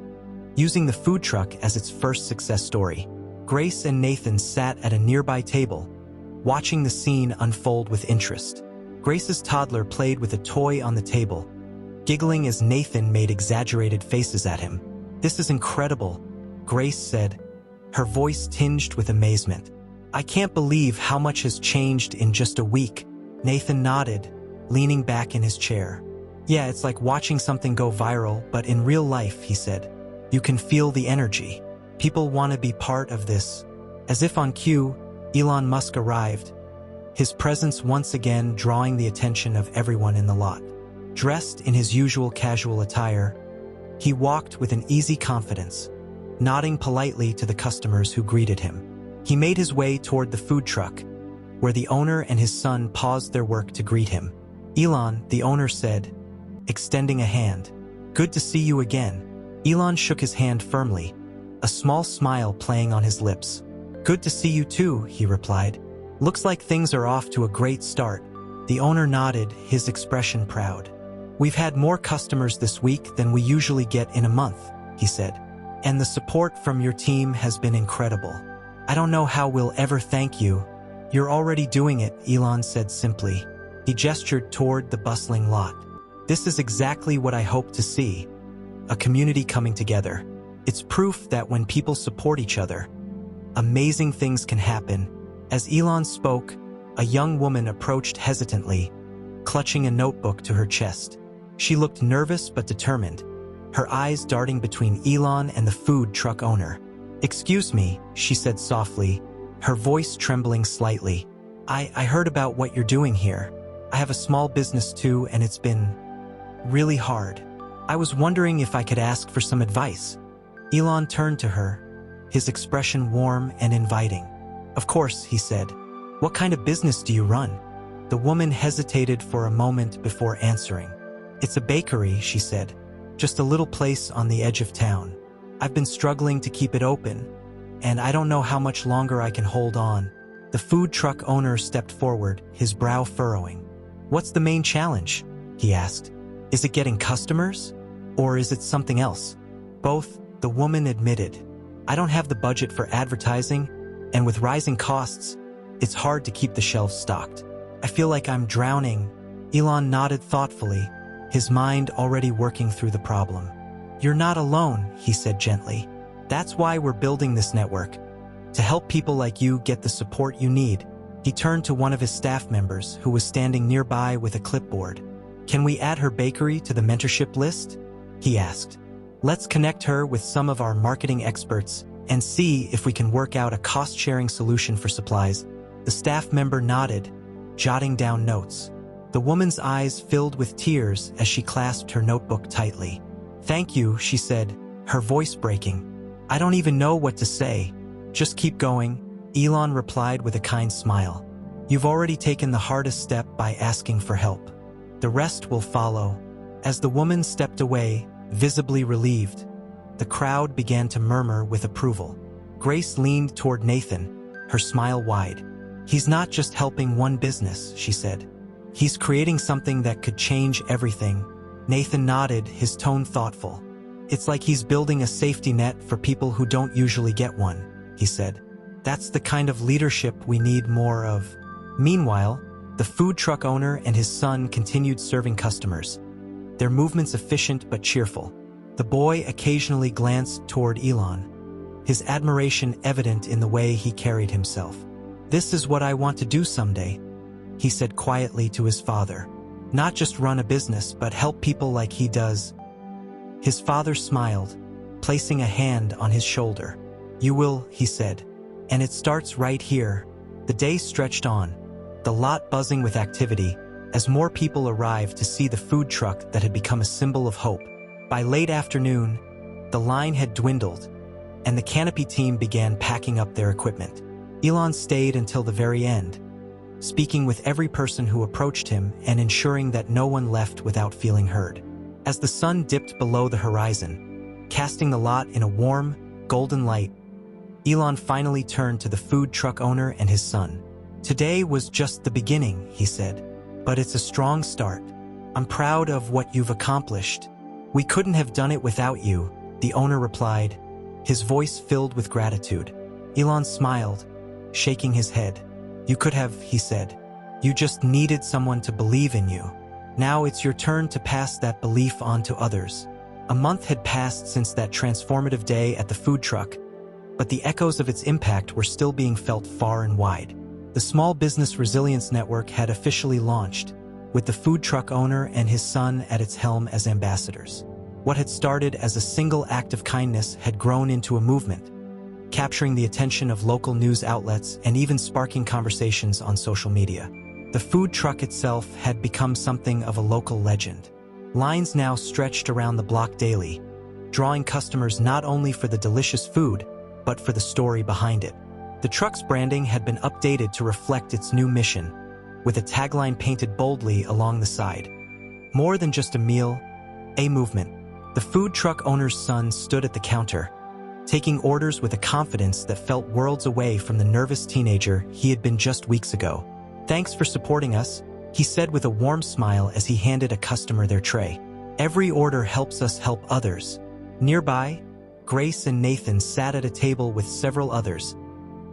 Using the food truck as its first success story, Grace and Nathan sat at a nearby table, watching the scene unfold with interest. Grace's toddler played with a toy on the table, giggling as Nathan made exaggerated faces at him. "This is incredible," Grace said, her voice tinged with amazement. "I can't believe how much has changed in just a week." Nathan nodded, leaning back in his chair. "Yeah, it's like watching something go viral, but in real life," he said. "You can feel the energy. People want to be part of this." As if on cue, Elon Musk arrived, his presence once again drawing the attention of everyone in the lot. Dressed in his usual casual attire, he walked with an easy confidence, nodding politely to the customers who greeted him. He made his way toward the food truck, where the owner and his son paused their work to greet him. "Elon," the owner said, extending a hand. "Good to see you again." Elon shook his hand firmly, a small smile playing on his lips. "Good to see you too," he replied. "Looks like things are off to a great start." The owner nodded, his expression proud. "We've had more customers this week than we usually get in a month," he said. "And the support from your team has been incredible. I don't know how we'll ever thank you." "You're already doing it," Elon said simply. He gestured toward the bustling lot. "This is exactly what I hope to see. A community coming together. It's proof that when people support each other, amazing things can happen." As Elon spoke, a young woman approached hesitantly, clutching a notebook to her chest. She looked nervous but determined, her eyes darting between Elon and the food truck owner. "Excuse me," she said softly, her voice trembling slightly. I heard about what you're doing here. I have a small business too, and it's been really hard." I was wondering if I could ask for some advice. Elon turned to her, his expression warm and inviting. Of course, he said. What kind of business do you run? The woman hesitated for a moment before answering. It's a bakery, she said. Just a little place on the edge of town. I've been struggling to keep it open, and I don't know how much longer I can hold on. The food truck owner stepped forward, his brow furrowing. What's the main challenge? He asked. Is it getting customers? Or is it something else? Both, the woman admitted. I don't have the budget for advertising, and with rising costs, it's hard to keep the shelves stocked. I feel like I'm drowning. Elon nodded thoughtfully, his mind already working through the problem. You're not alone, he said gently. That's why we're building this network. To help people like you get the support you need. He turned to one of his staff members who was standing nearby with a clipboard. Can we add her bakery to the mentorship list? He asked. Let's connect her with some of our marketing experts and see if we can work out a cost-sharing solution for supplies. The staff member nodded, jotting down notes. The woman's eyes filled with tears as she clasped her notebook tightly. Thank you, she said, her voice breaking. I don't even know what to say. Just keep going, Elon replied with a kind smile. You've already taken the hardest step by asking for help. The rest will follow. As the woman stepped away, visibly relieved, the crowd began to murmur with approval. Grace leaned toward Nathan, her smile wide. He's not just helping one business, she said. He's creating something that could change everything. Nathan nodded, his tone thoughtful. It's like he's building a safety net for people who don't usually get one, he said. That's the kind of leadership we need more of. Meanwhile, the food truck owner and his son continued serving customers, their movements efficient but cheerful. The boy occasionally glanced toward Elon, his admiration evident in the way he carried himself. This is what I want to do someday, he said quietly to his father. Not just run a business, but help people like he does. His father smiled, placing a hand on his shoulder. You will, he said, and it starts right here. The day stretched on, the lot buzzing with activity, as more people arrived to see the food truck that had become a symbol of hope. By late afternoon, the line had dwindled, and the canopy team began packing up their equipment. Elon stayed until the very end, speaking with every person who approached him and ensuring that no one left without feeling heard. As the sun dipped below the horizon, casting the lot in a warm, golden light, Elon finally turned to the food truck owner and his son. Today was just the beginning, he said, but it's a strong start. I'm proud of what you've accomplished. We couldn't have done it without you, the owner replied, his voice filled with gratitude. Elon smiled, shaking his head. You could have, he said. You just needed someone to believe in you. Now it's your turn to pass that belief on to others. A month had passed since that transformative day at the food truck, but the echoes of its impact were still being felt far and wide. The Small Business Resilience Network had officially launched, with the food truck owner and his son at its helm as ambassadors. What had started as a single act of kindness had grown into a movement, capturing the attention of local news outlets and even sparking conversations on social media. The food truck itself had become something of a local legend. Lines now stretched around the block daily, drawing customers not only for the delicious food, but for the story behind it. The truck's branding had been updated to reflect its new mission, with a tagline painted boldly along the side. More than just a meal, a movement. The food truck owner's son stood at the counter, taking orders with a confidence that felt worlds away from the nervous teenager he had been just weeks ago. Thanks for supporting us, he said with a warm smile as he handed a customer their tray. Every order helps us help others. Nearby, Grace and Nathan sat at a table with several others,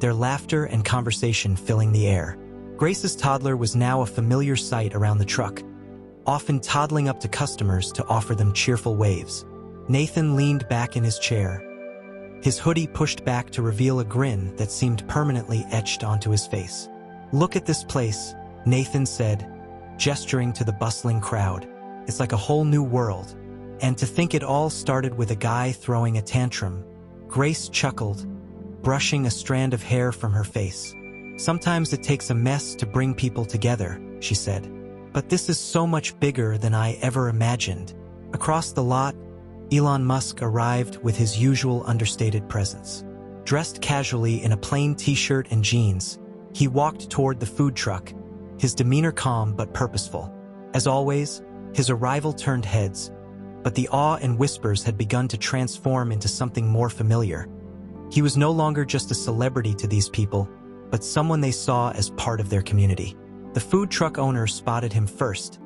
their laughter and conversation filling the air. Grace's toddler was now a familiar sight around the truck, often toddling up to customers to offer them cheerful waves. Nathan leaned back in his chair, his hoodie pushed back to reveal a grin that seemed permanently etched onto his face. Look at this place, Nathan said, gesturing to the bustling crowd. It's like a whole new world. And to think it all started with a guy throwing a tantrum. Grace chuckled, brushing a strand of hair from her face. Sometimes it takes a mess to bring people together, she said. But this is so much bigger than I ever imagined. Across the lot, Elon Musk arrived with his usual understated presence. Dressed casually in a plain t-shirt and jeans, he walked toward the food truck, his demeanor calm but purposeful. As always, his arrival turned heads, but the awe and whispers had begun to transform into something more familiar. He was no longer just a celebrity to these people, but someone they saw as part of their community. The food truck owner spotted him first,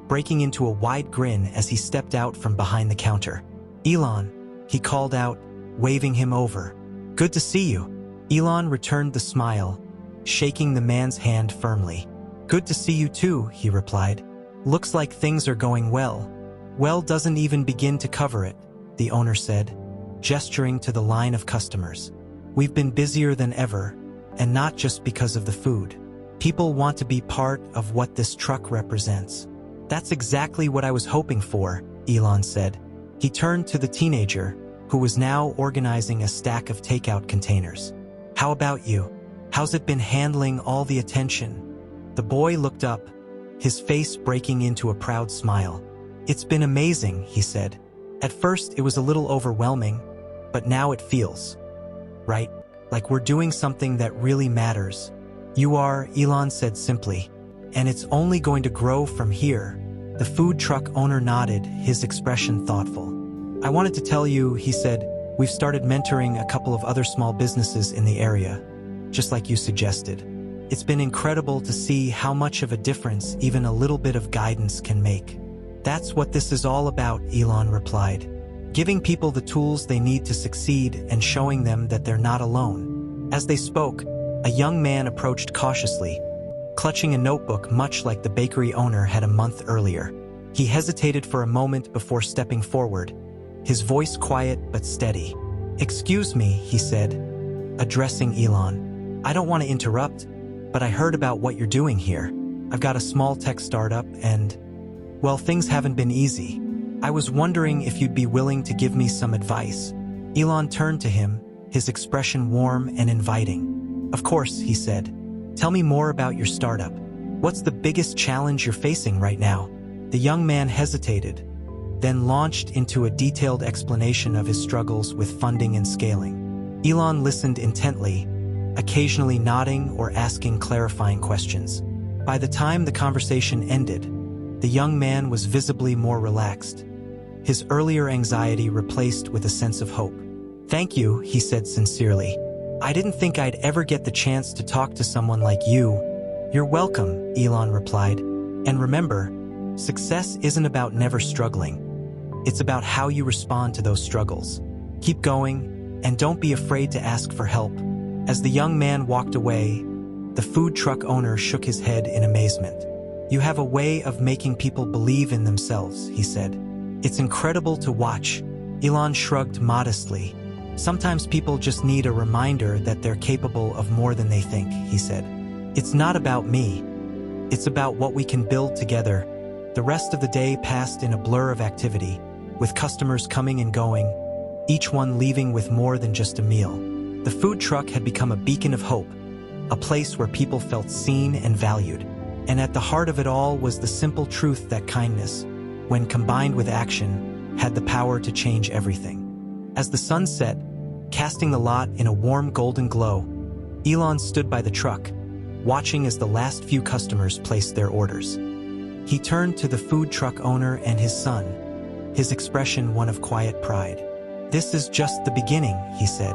breaking into a wide grin as he stepped out from behind the counter. "Elon," he called out, waving him over. "Good to see you." Elon returned the smile, shaking the man's hand firmly. "Good to see you too," he replied. "Looks like things are going well." "Well doesn't even begin to cover it," the owner said, gesturing to the line of customers. "We've been busier than ever, and not just because of the food. People want to be part of what this truck represents." "That's exactly what I was hoping for," Elon said. He turned to the teenager, who was now organizing a stack of takeout containers. "How about you? How's it been handling all the attention?" The boy looked up, his face breaking into a proud smile. "It's been amazing," he said. "At first it was a little overwhelming, but now it feels right, like we're doing something that really matters." "You are," Elon said simply, "and it's only going to grow from here." The food truck owner nodded, his expression thoughtful. "I wanted to tell you," he said, "we've started mentoring a couple of other small businesses in the area, just like you suggested. It's been incredible to see how much of a difference even a little bit of guidance can make." "That's what this is all about," Elon replied. "Giving people the tools they need to succeed and showing them that they're not alone." As they spoke, a young man approached cautiously, clutching a notebook much like the bakery owner had a month earlier. He hesitated for a moment before stepping forward, his voice quiet but steady. "Excuse me," he said, addressing Elon. "I don't want to interrupt, but I heard about what you're doing here. I've got a small tech startup and, well, things haven't been easy. I was wondering if you'd be willing to give me some advice." Elon turned to him, his expression warm and inviting. "Of course," he said. "Tell me more about your startup. What's the biggest challenge you're facing right now?" The young man hesitated, then launched into a detailed explanation of his struggles with funding and scaling. Elon listened intently, occasionally nodding or asking clarifying questions. By the time the conversation ended, the young man was visibly more relaxed, his earlier anxiety replaced with a sense of hope. "Thank you," he said sincerely. "I didn't think I'd ever get the chance to talk to someone like you." "You're welcome," Elon replied. "And remember, success isn't about never struggling. It's about how you respond to those struggles. Keep going, and don't be afraid to ask for help." As the young man walked away, the food truck owner shook his head in amazement. "You have a way of making people believe in themselves," he said. "It's incredible to watch." Elon shrugged modestly. "Sometimes people just need a reminder that they're capable of more than they think," he said. "It's not about me. It's about what we can build together." The rest of the day passed in a blur of activity, with customers coming and going, each one leaving with more than just a meal. The food truck had become a beacon of hope, a place where people felt seen and valued. And at the heart of it all was the simple truth that kindness, when combined with action, had the power to change everything. As the sun set, casting the lot in a warm golden glow, Elon stood by the truck, watching as the last few customers placed their orders. He turned to the food truck owner and his son, his expression one of quiet pride. "This is just the beginning," he said.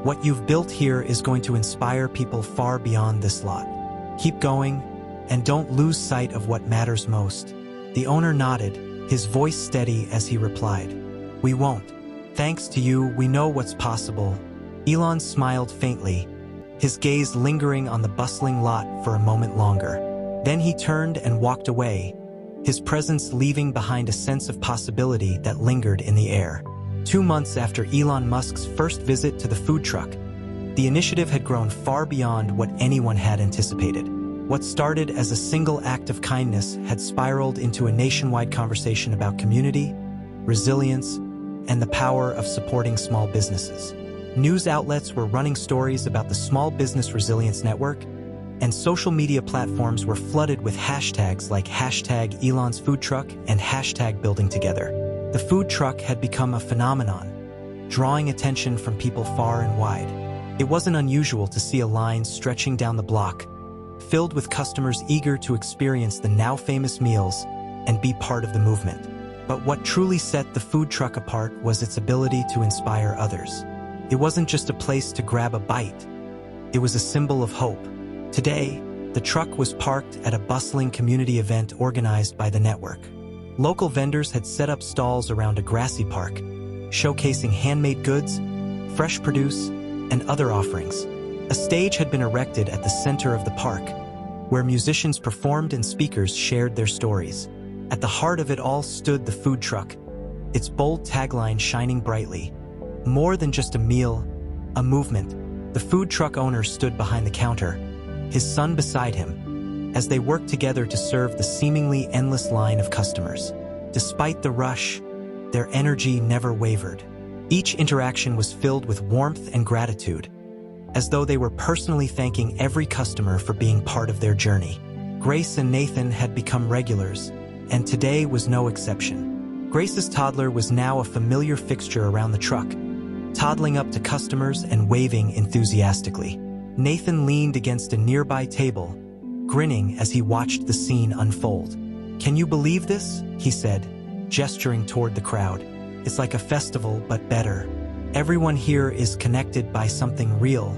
"What you've built here is going to inspire people far beyond this lot. Keep going, and don't lose sight of what matters most." The owner nodded, his voice steady as he replied, "We won't. Thanks to you, we know what's possible." Elon smiled faintly, his gaze lingering on the bustling lot for a moment longer. Then he turned and walked away, his presence leaving behind a sense of possibility that lingered in the air. 2 months after Elon Musk's first visit to the food truck, the initiative had grown far beyond what anyone had anticipated. What started as a single act of kindness had spiraled into a nationwide conversation about community, resilience, and the power of supporting small businesses. News outlets were running stories about the Small Business Resilience Network, and social media platforms were flooded with hashtags like #Elon'sFoodTruck and #BuildingTogether. The food truck had become a phenomenon, drawing attention from people far and wide. It wasn't unusual to see a line stretching down the block, filled with customers eager to experience the now famous meals and be part of the movement. But what truly set the food truck apart was its ability to inspire others. It wasn't just a place to grab a bite. It was a symbol of hope. Today, the truck was parked at a bustling community event organized by the network. Local vendors had set up stalls around a grassy park, showcasing handmade goods, fresh produce, and other offerings. A stage had been erected at the center of the park, where musicians performed and speakers shared their stories. At the heart of it all stood the food truck, its bold tagline shining brightly. More than just a meal, a movement. The food truck owner stood behind the counter, his son beside him, as they worked together to serve the seemingly endless line of customers. Despite the rush, their energy never wavered. Each interaction was filled with warmth and gratitude, as though they were personally thanking every customer for being part of their journey. Grace and Nathan had become regulars, and today was no exception. Grace's toddler was now a familiar fixture around the truck, toddling up to customers and waving enthusiastically. Nathan leaned against a nearby table, grinning as he watched the scene unfold. "Can you believe this?" he said, gesturing toward the crowd. "It's like a festival, but better. Everyone here is connected by something real."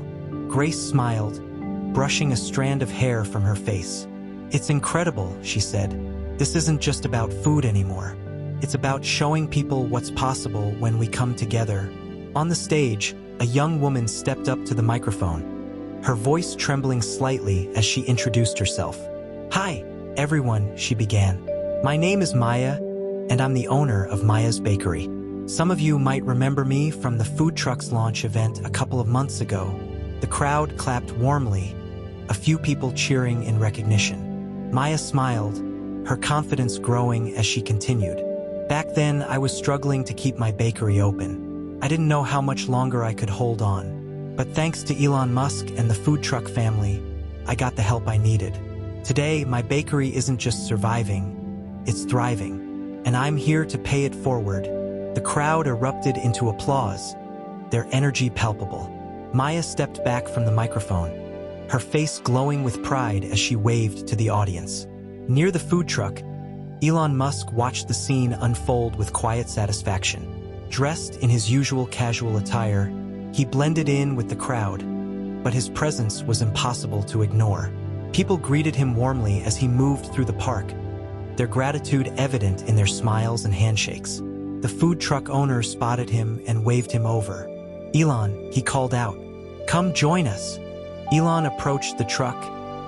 Grace smiled, brushing a strand of hair from her face. "It's incredible," she said. "This isn't just about food anymore. It's about showing people what's possible when we come together." On the stage, a young woman stepped up to the microphone, her voice trembling slightly as she introduced herself. "Hi, everyone," she began. "My name is Maya, and I'm the owner of Maya's Bakery. Some of you might remember me from the food truck's launch event a couple of months ago." The crowd clapped warmly, a few people cheering in recognition. Maya smiled, her confidence growing as she continued. "Back then, I was struggling to keep my bakery open. I didn't know how much longer I could hold on. But thanks to Elon Musk and the food truck family, I got the help I needed. Today, my bakery isn't just surviving, it's thriving. And I'm here to pay it forward." The crowd erupted into applause, their energy palpable. Maya stepped back from the microphone, her face glowing with pride as she waved to the audience. Near the food truck, Elon Musk watched the scene unfold with quiet satisfaction. Dressed in his usual casual attire, he blended in with the crowd, but his presence was impossible to ignore. People greeted him warmly as he moved through the park, their gratitude evident in their smiles and handshakes. The food truck owner spotted him and waved him over. "Elon," he called out, "come join us." Elon approached the truck,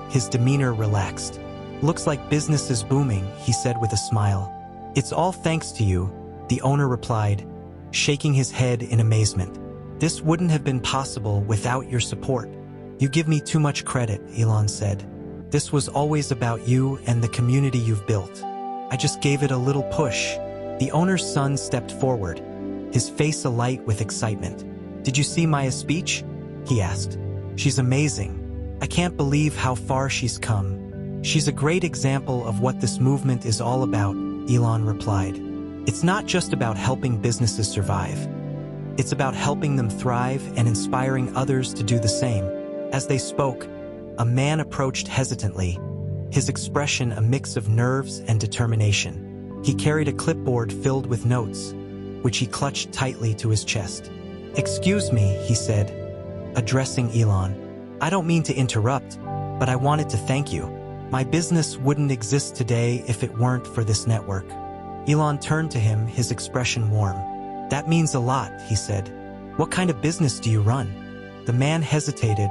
his demeanor relaxed. "Looks like business is booming," he said with a smile. "It's all thanks to you," the owner replied, shaking his head in amazement. "This wouldn't have been possible without your support." "You give me too much credit," Elon said. "This was always about you and the community you've built. I just gave it a little push." The owner's son stepped forward, his face alight with excitement. "Did you see Maya's speech?" he asked. "She's amazing. I can't believe how far she's come. She's a great example of what this movement is all about," Elon replied. "It's not just about helping businesses survive. It's about helping them thrive and inspiring others to do the same." As they spoke, a man approached hesitantly, his expression a mix of nerves and determination. He carried a clipboard filled with notes, which he clutched tightly to his chest. "Excuse me," he said, addressing Elon. "I don't mean to interrupt, but I wanted to thank you. My business wouldn't exist today if it weren't for this network." Elon turned to him, his expression warm. "That means a lot," he said. "What kind of business do you run?" The man hesitated,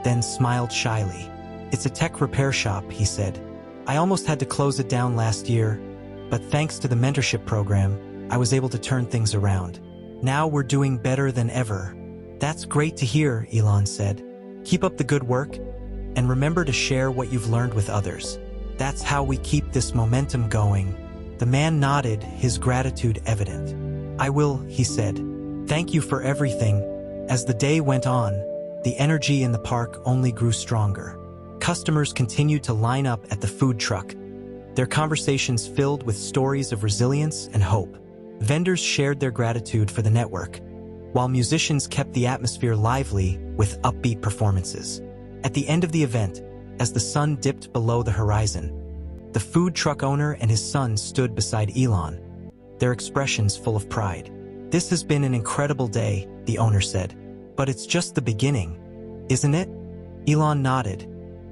then smiled shyly. "It's a tech repair shop," he said. "I almost had to close it down last year, but thanks to the mentorship program, I was able to turn things around. Now we're doing better than ever." "That's great to hear," Elon said. "Keep up the good work, and remember to share what you've learned with others. That's how we keep this momentum going." The man nodded, his gratitude evident. "I will," he said. "Thank you for everything." As the day went on, the energy in the park only grew stronger. Customers continued to line up at the food truck, their conversations filled with stories of resilience and hope. Vendors shared their gratitude for the network, while musicians kept the atmosphere lively with upbeat performances. At the end of the event, as the sun dipped below the horizon, the food truck owner and his son stood beside Elon, their expressions full of pride. "This has been an incredible day," the owner said. "But it's just the beginning, isn't it?" Elon nodded,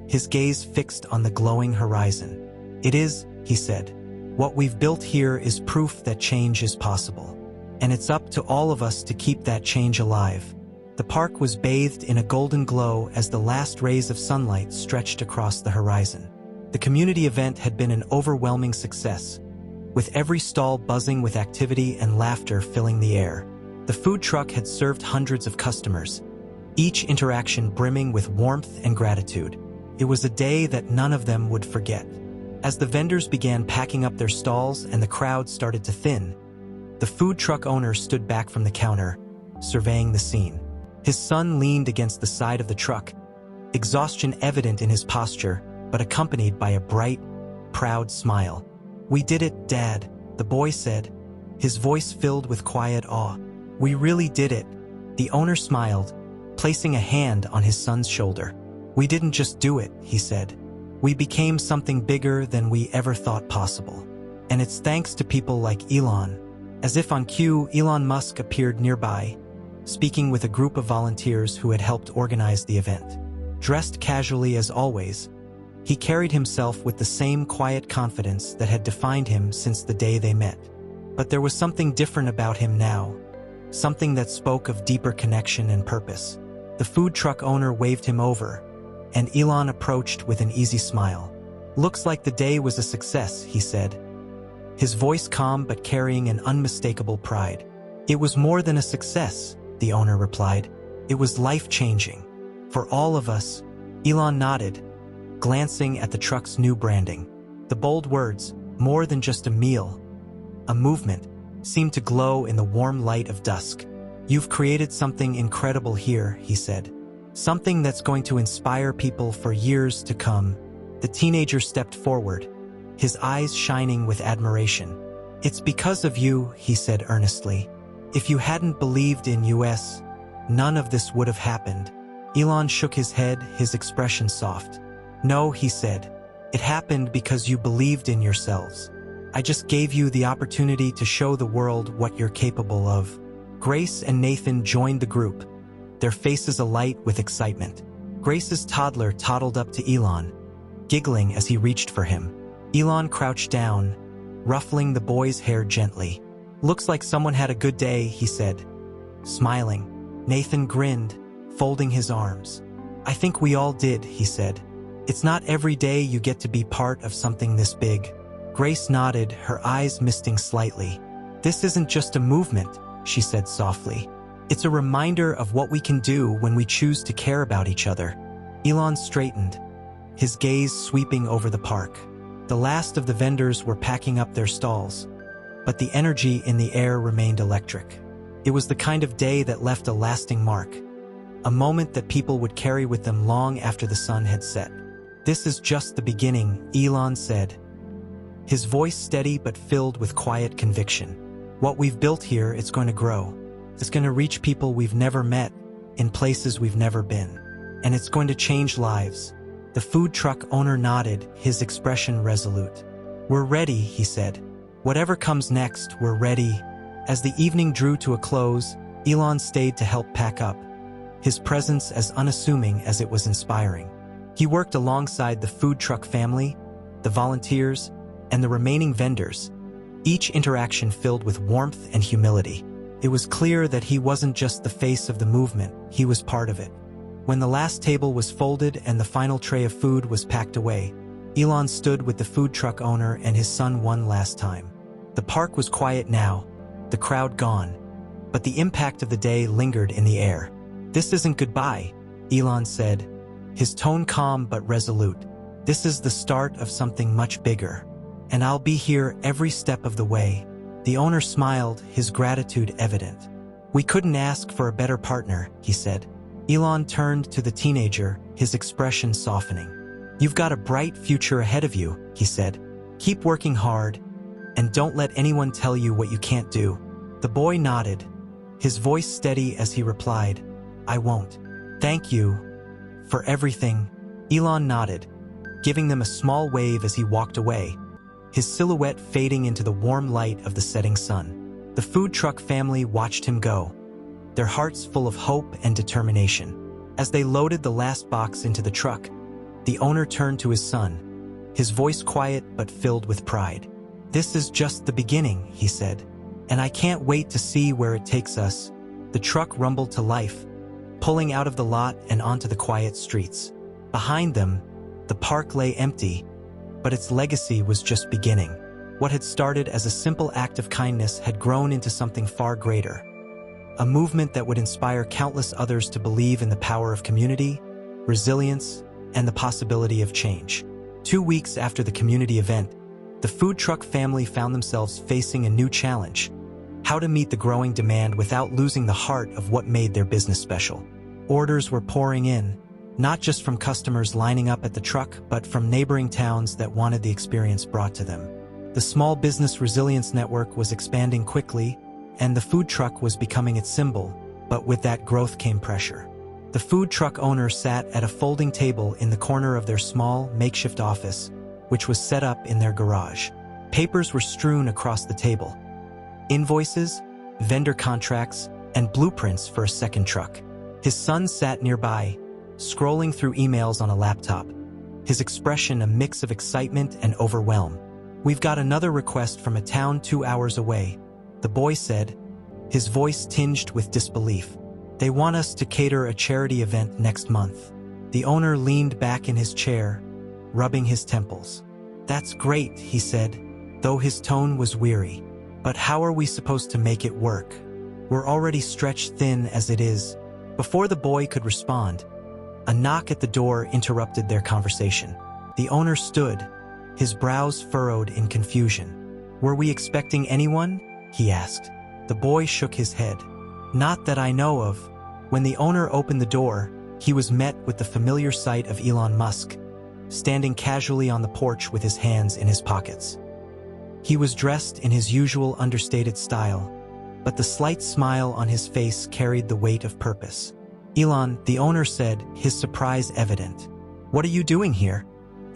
his gaze fixed on the glowing horizon. "It is," he said. "What we've built here is proof that change is possible. And it's up to all of us to keep that change alive." The park was bathed in a golden glow as the last rays of sunlight stretched across the horizon. The community event had been an overwhelming success, with every stall buzzing with activity and laughter filling the air. The food truck had served hundreds of customers, each interaction brimming with warmth and gratitude. It was a day that none of them would forget. As the vendors began packing up their stalls and the crowd started to thin, the food truck owner stood back from the counter, surveying the scene. His son leaned against the side of the truck, exhaustion evident in his posture, but accompanied by a bright, proud smile. "We did it, Dad," the boy said, his voice filled with quiet awe. "We really did it." The owner smiled, placing a hand on his son's shoulder. "We didn't just do it," he said. "We became something bigger than we ever thought possible. And it's thanks to people like Elon." As if on cue, Elon Musk appeared nearby, speaking with a group of volunteers who had helped organize the event. Dressed casually as always, he carried himself with the same quiet confidence that had defined him since the day they met. But there was something different about him now, something that spoke of deeper connection and purpose. The food truck owner waved him over, and Elon approached with an easy smile. "Looks like the day was a success," he said, his voice calm but carrying an unmistakable pride. "It was more than a success," the owner replied. "It was life-changing. For all of us." Elon nodded, glancing at the truck's new branding. The bold words, "more than just a meal, a movement," seemed to glow in the warm light of dusk. "You've created something incredible here," he said. "Something that's going to inspire people for years to come." The teenager stepped forward, his eyes shining with admiration. "It's because of you," he said earnestly. "If you hadn't believed in us, none of this would have happened." Elon shook his head, his expression soft. "No," he said. "It happened because you believed in yourselves. I just gave you the opportunity to show the world what you're capable of." Grace and Nathan joined the group, their faces alight with excitement. Grace's toddler toddled up to Elon, giggling as he reached for him. Elon crouched down, ruffling the boy's hair gently. "Looks like someone had a good day," he said, smiling. Nathan grinned, folding his arms. "I think we all did," he said. "It's not every day you get to be part of something this big." Grace nodded, her eyes misting slightly. "This isn't just a movement," she said softly. "It's a reminder of what we can do when we choose to care about each other." Elon straightened, his gaze sweeping over the park. The last of the vendors were packing up their stalls, but the energy in the air remained electric. It was the kind of day that left a lasting mark, a moment that people would carry with them long after the sun had set. "This is just the beginning," Elon said, his voice steady but filled with quiet conviction. "What we've built here, it's going to grow. It's going to reach people we've never met, in places we've never been. And it's going to change lives." The food truck owner nodded, his expression resolute. "We're ready," he said. "Whatever comes next, we're ready." As the evening drew to a close, Elon stayed to help pack up, his presence as unassuming as it was inspiring. He worked alongside the food truck family, the volunteers, and the remaining vendors, each interaction filled with warmth and humility. It was clear that he wasn't just the face of the movement, he was part of it. When the last table was folded and the final tray of food was packed away, Elon stood with the food truck owner and his son one last time. The park was quiet now, the crowd gone, but the impact of the day lingered in the air. "This isn't goodbye," Elon said, his tone calm but resolute. "This is the start of something much bigger. And I'll be here every step of the way." The owner smiled, his gratitude evident. "We couldn't ask for a better partner," he said. Elon turned to the teenager, his expression softening. "You've got a bright future ahead of you," he said. "Keep working hard, And don't let anyone tell you what you can't do." The boy nodded, his voice steady as he replied, "I won't." "Thank you for everything." Elon nodded, giving them a small wave as he walked away, his silhouette fading into the warm light of the setting sun. The food truck family watched him go, their hearts full of hope and determination. As they loaded the last box into the truck, the owner turned to his son, his voice quiet but filled with pride. "This is just the beginning," he said, "and I can't wait to see where it takes us." The truck rumbled to life, pulling out of the lot and onto the quiet streets. Behind them, the park lay empty, but its legacy was just beginning. What had started as a simple act of kindness had grown into something far greater, a movement that would inspire countless others to believe in the power of community, resilience, and the possibility of change. 2 weeks after the community event, the food truck family found themselves facing a new challenge: how to meet the growing demand without losing the heart of what made their business special. Orders were pouring in, not just from customers lining up at the truck, but from neighboring towns that wanted the experience brought to them. The Small Business Resilience Network was expanding quickly, and the food truck was becoming its symbol, but with that growth came pressure. The food truck owner sat at a folding table in the corner of their small, makeshift office, which was set up in their garage. Papers were strewn across the table: invoices, vendor contracts, and blueprints for a second truck. His son sat nearby, scrolling through emails on a laptop, his expression a mix of excitement and overwhelm. "We've got another request from a town 2 hours away," the boy said, his voice tinged with disbelief. "They want us to cater a charity event next month." The owner leaned back in his chair, rubbing his temples. "That's great," he said, though his tone was weary. "But how are we supposed to make it work? We're already stretched thin as it is." Before the boy could respond, a knock at the door interrupted their conversation. The owner stood, his brows furrowed in confusion. "Were we expecting anyone?" he asked. The boy shook his head. "Not that I know of." When the owner opened the door, he was met with the familiar sight of Elon Musk, standing casually on the porch with his hands in his pockets. He was dressed in his usual understated style, but the slight smile on his face carried the weight of purpose. "Elon," the owner said, his surprise evident. "What are you doing here?"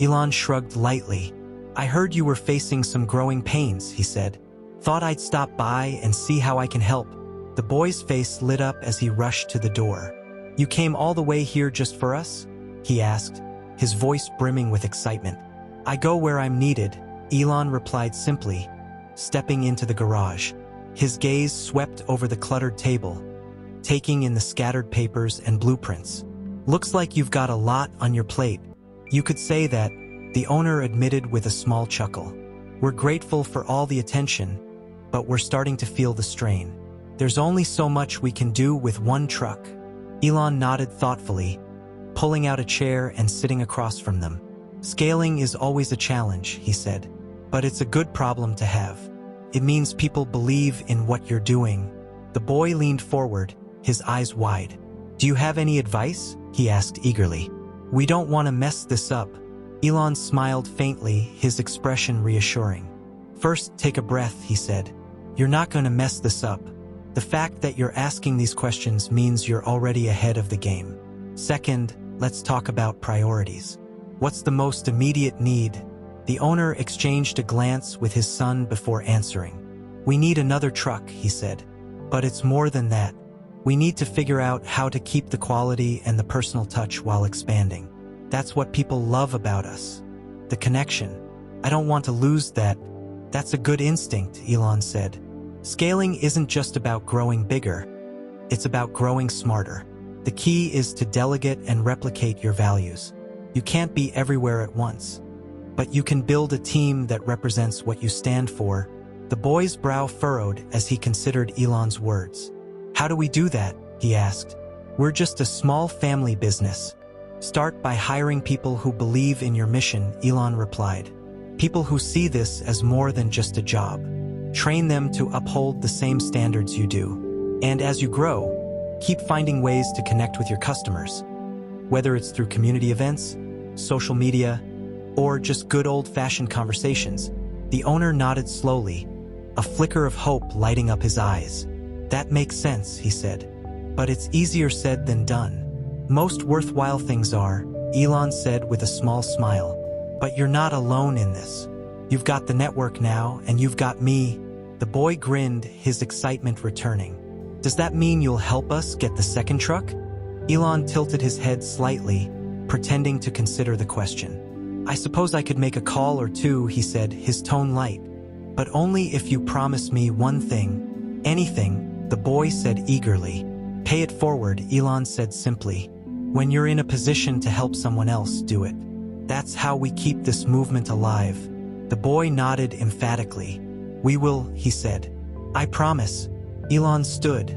Elon shrugged lightly. "I heard you were facing some growing pains," he said. "Thought I'd stop by and see how I can help." The boy's face lit up as he rushed to the door. "You came all the way here just for us?" he asked, his voice brimming with excitement. "I go where I'm needed," Elon replied simply, stepping into the garage. His gaze swept over the cluttered table, taking in the scattered papers and blueprints. "Looks like you've got a lot on your plate." "You could say that," the owner admitted with a small chuckle. "We're grateful for all the attention, but we're starting to feel the strain. There's only so much we can do with one truck." Elon nodded thoughtfully, pulling out a chair and sitting across from them. "Scaling is always a challenge," he said, "but it's a good problem to have. It means people believe in what you're doing." The boy leaned forward, his eyes wide. "Do you have any advice?" he asked eagerly. "We don't want to mess this up." Elon smiled faintly, his expression reassuring. "First, take a breath," he said. "You're not going to mess this up. The fact that you're asking these questions means you're already ahead of the game. Second, let's talk about priorities. What's the most immediate need?" The owner exchanged a glance with his son before answering. "We need another truck," he said. "But it's more than that. We need to figure out how to keep the quality and the personal touch while expanding. That's what people love about us. The connection. I don't want to lose that." "That's a good instinct," Elon said. "Scaling isn't just about growing bigger. It's about growing smarter. The key is to delegate and replicate your values. You can't be everywhere at once, but you can build a team that represents what you stand for." The boy's brow furrowed as he considered Elon's words. "How do we do that?" he asked. "We're just a small family business. Start by hiring people who believe in your mission," Elon replied. "People who see this as more than just a job. Train them to uphold the same standards you do. And as you grow, keep finding ways to connect with your customers. Whether it's through community events, social media, or just good old-fashioned conversations, The owner nodded slowly, a flicker of hope lighting up his eyes. "That makes sense," he said. "But it's easier said than done." "Most worthwhile things are," Elon said with a small smile. "But you're not alone in this. You've got the network now, and you've got me." The boy grinned, his excitement returning. "Does that mean you'll help us get the second truck?" Elon tilted his head slightly, pretending to consider the question. "I suppose I could make a call or two," he said, his tone light. "But only if you promise me one thing." "Anything," the boy said eagerly. "Pay it forward," Elon said simply. "When you're in a position to help someone else, do it. That's how we keep this movement alive." The boy nodded emphatically. "We will," he said. "I promise." Elon stood,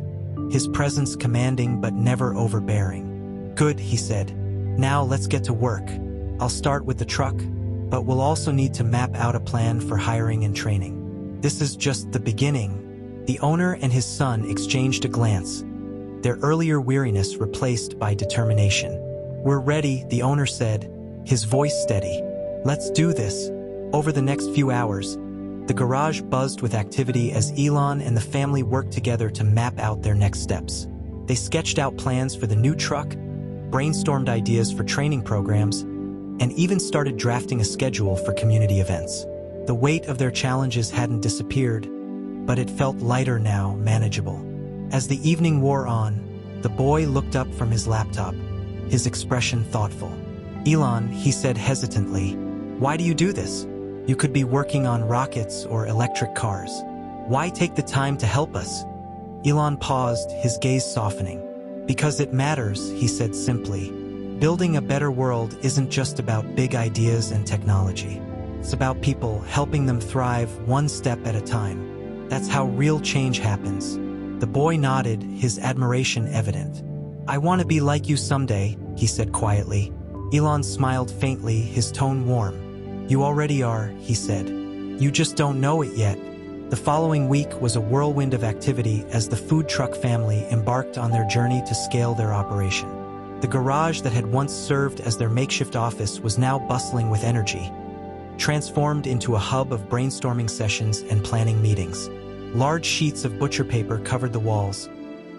his presence commanding but never overbearing. "Good," he said. "Now let's get to work. I'll start with the truck, but we'll also need to map out a plan for hiring and training." "This is just the beginning." The owner and his son exchanged a glance, their earlier weariness replaced by determination. "We're ready," the owner said, his voice steady. "Let's do this." Over the next few hours, the garage buzzed with activity as Elon and the family worked together to map out their next steps. They sketched out plans for the new truck, brainstormed ideas for training programs, and even started drafting a schedule for community events. The weight of their challenges hadn't disappeared, but it felt lighter now, manageable. As the evening wore on, the boy looked up from his laptop, his expression thoughtful. "Elon," he said hesitantly, "why do you do this? You could be working on rockets or electric cars. Why take the time to help us?" Elon paused, his gaze softening. "Because it matters," he said simply. "Building a better world isn't just about big ideas and technology. It's about people, helping them thrive one step at a time. That's how real change happens." The boy nodded, his admiration evident. "I want to be like you someday," he said quietly. Elon smiled faintly, his tone warm. "You already are," he said. "You just don't know it yet." The following week was a whirlwind of activity as the food truck family embarked on their journey to scale their operation. The garage that had once served as their makeshift office was now bustling with energy, transformed into a hub of brainstorming sessions and planning meetings. Large sheets of butcher paper covered the walls,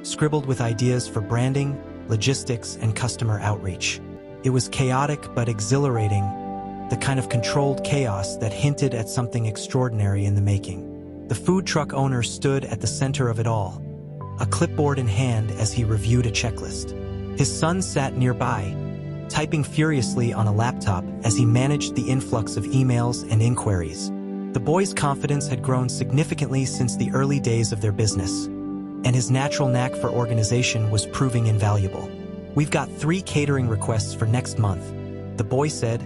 scribbled with ideas for branding, logistics, and customer outreach. It was chaotic but exhilarating, the kind of controlled chaos that hinted at something extraordinary in the making. The food truck owner stood at the center of it all, a clipboard in hand as he reviewed a checklist. His son sat nearby, typing furiously on a laptop as he managed the influx of emails and inquiries. The boy's confidence had grown significantly since the early days of their business, and his natural knack for organization was proving invaluable. "We've got 3 catering requests for next month," the boy said,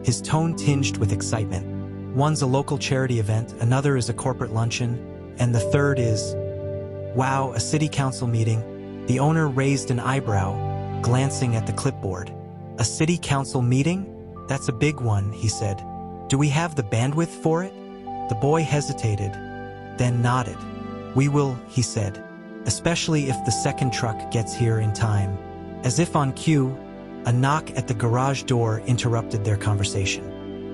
his tone tinged with excitement. "One's a local charity event, another is a corporate luncheon, and the third is..." "Wow, a city council meeting." The owner raised an eyebrow, glancing at the clipboard. "A city council meeting? That's a big one," he said. "Do we have the bandwidth for it?" The boy hesitated, then nodded. "We will," he said, "especially if the second truck gets here in time." As if on cue, a knock at the garage door interrupted their conversation.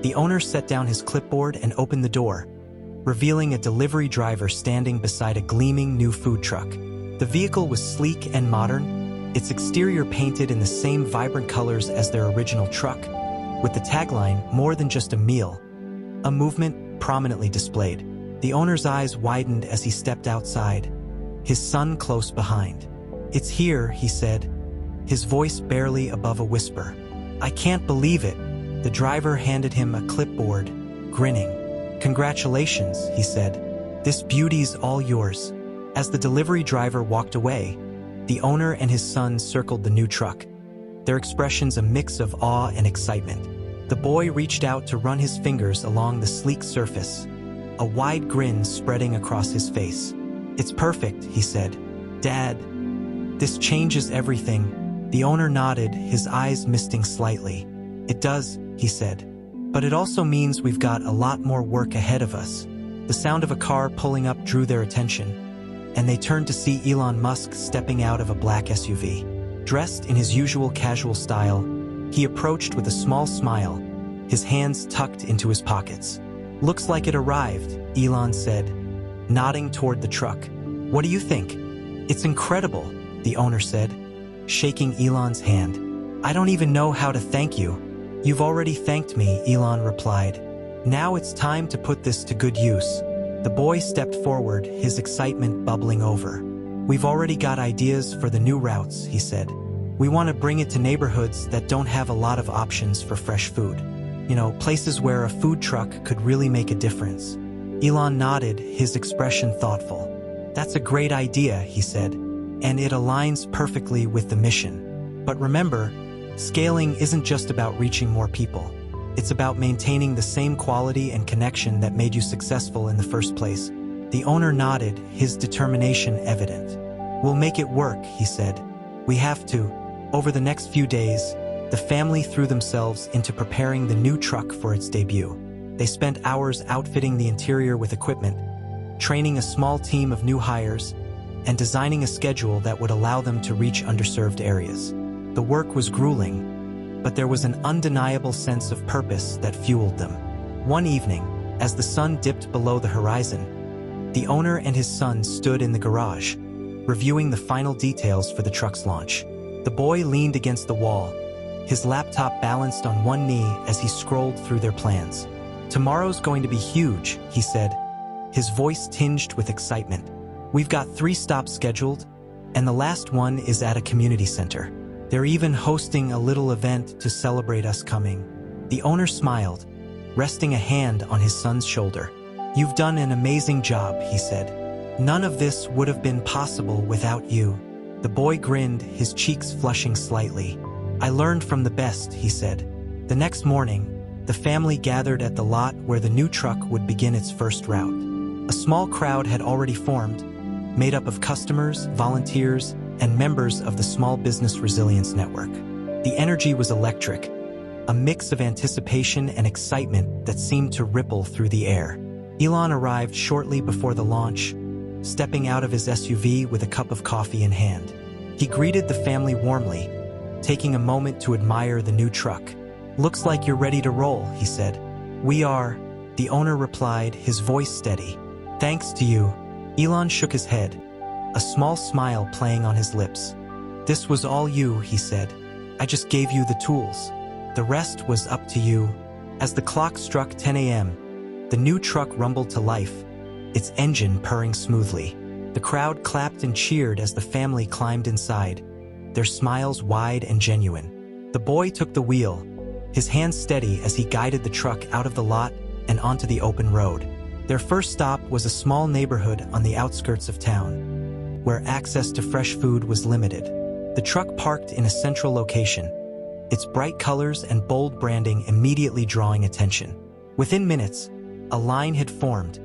The owner set down his clipboard and opened the door, revealing a delivery driver standing beside a gleaming new food truck. The vehicle was sleek and modern, its exterior painted in the same vibrant colors as their original truck, with the tagline, "More than just a meal," a movement prominently displayed. The owner's eyes widened as he stepped outside, his son close behind. "It's here," he said, his voice barely above a whisper. "I can't believe it." The driver handed him a clipboard, grinning. "Congratulations," he said. "This beauty's all yours." As the delivery driver walked away, the owner and his son circled the new truck, their expressions a mix of awe and excitement. The boy reached out to run his fingers along the sleek surface, a wide grin spreading across his face. "It's perfect," he said. "Dad, this changes everything." The owner nodded, his eyes misting slightly. "It does," he said. "But it also means we've got a lot more work ahead of us." The sound of a car pulling up drew their attention, and they turned to see Elon Musk stepping out of a black SUV. Dressed in his usual casual style, he approached with a small smile, his hands tucked into his pockets. Looks like it arrived, Elon said, nodding toward the truck. What do you think? It's incredible, the owner said, shaking Elon's hand. I don't even know how to thank you. You've already thanked me, Elon replied. Now it's time to put this to good use. The boy stepped forward, his excitement bubbling over. We've already got ideas for the new routes, he said. We want to bring it to neighborhoods that don't have a lot of options for fresh food. Places where a food truck could really make a difference. Elon nodded, his expression thoughtful. That's a great idea, he said, and it aligns perfectly with the mission. But remember, scaling isn't just about reaching more people. It's about maintaining the same quality and connection that made you successful in the first place. The owner nodded, his determination evident. We'll make it work, he said. We have to. Over the next few days, the family threw themselves into preparing the new truck for its debut. They spent hours outfitting the interior with equipment, training a small team of new hires, and designing a schedule that would allow them to reach underserved areas. The work was grueling, but there was an undeniable sense of purpose that fueled them. One evening, as the sun dipped below the horizon, the owner and his son stood in the garage, reviewing the final details for the truck's launch. The boy leaned against the wall, his laptop balanced on one knee as he scrolled through their plans. Tomorrow's going to be huge, he said, his voice tinged with excitement. We've got 3 stops scheduled, and the last one is at a community center. They're even hosting a little event to celebrate us coming. The owner smiled, resting a hand on his son's shoulder. You've done an amazing job, he said. None of this would have been possible without you. The boy grinned, his cheeks flushing slightly. I learned from the best, he said. The next morning, the family gathered at the lot where the new truck would begin its first route. A small crowd had already formed, made up of customers, volunteers, and members of the Small Business Resilience Network. The energy was electric, a mix of anticipation and excitement that seemed to ripple through the air. Elon arrived shortly before the launch, stepping out of his SUV with a cup of coffee in hand. He greeted the family warmly, taking a moment to admire the new truck. Looks like you're ready to roll, he said. We are, the owner replied, his voice steady. Thanks to you. Elon shook his head, a small smile playing on his lips. This was all you, he said. I just gave you the tools. The rest was up to you. As the clock struck 10 a.m., the new truck rumbled to life, its engine purring smoothly. The crowd clapped and cheered as the family climbed inside, their smiles wide and genuine. The boy took the wheel, his hands steady as he guided the truck out of the lot and onto the open road. Their first stop was a small neighborhood on the outskirts of town, where access to fresh food was limited. The truck parked in a central location, its bright colors and bold branding immediately drawing attention. Within minutes, a line had formed,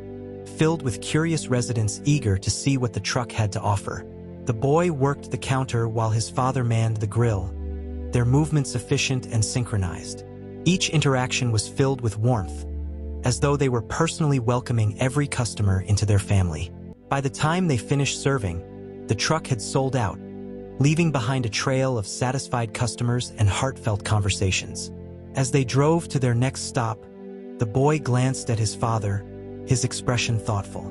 filled with curious residents eager to see what the truck had to offer. The boy worked the counter while his father manned the grill, their movements efficient and synchronized. Each interaction was filled with warmth, as though they were personally welcoming every customer into their family. By the time they finished serving, the truck had sold out, leaving behind a trail of satisfied customers and heartfelt conversations. As they drove to their next stop, the boy glanced at his father, his expression thoughtful.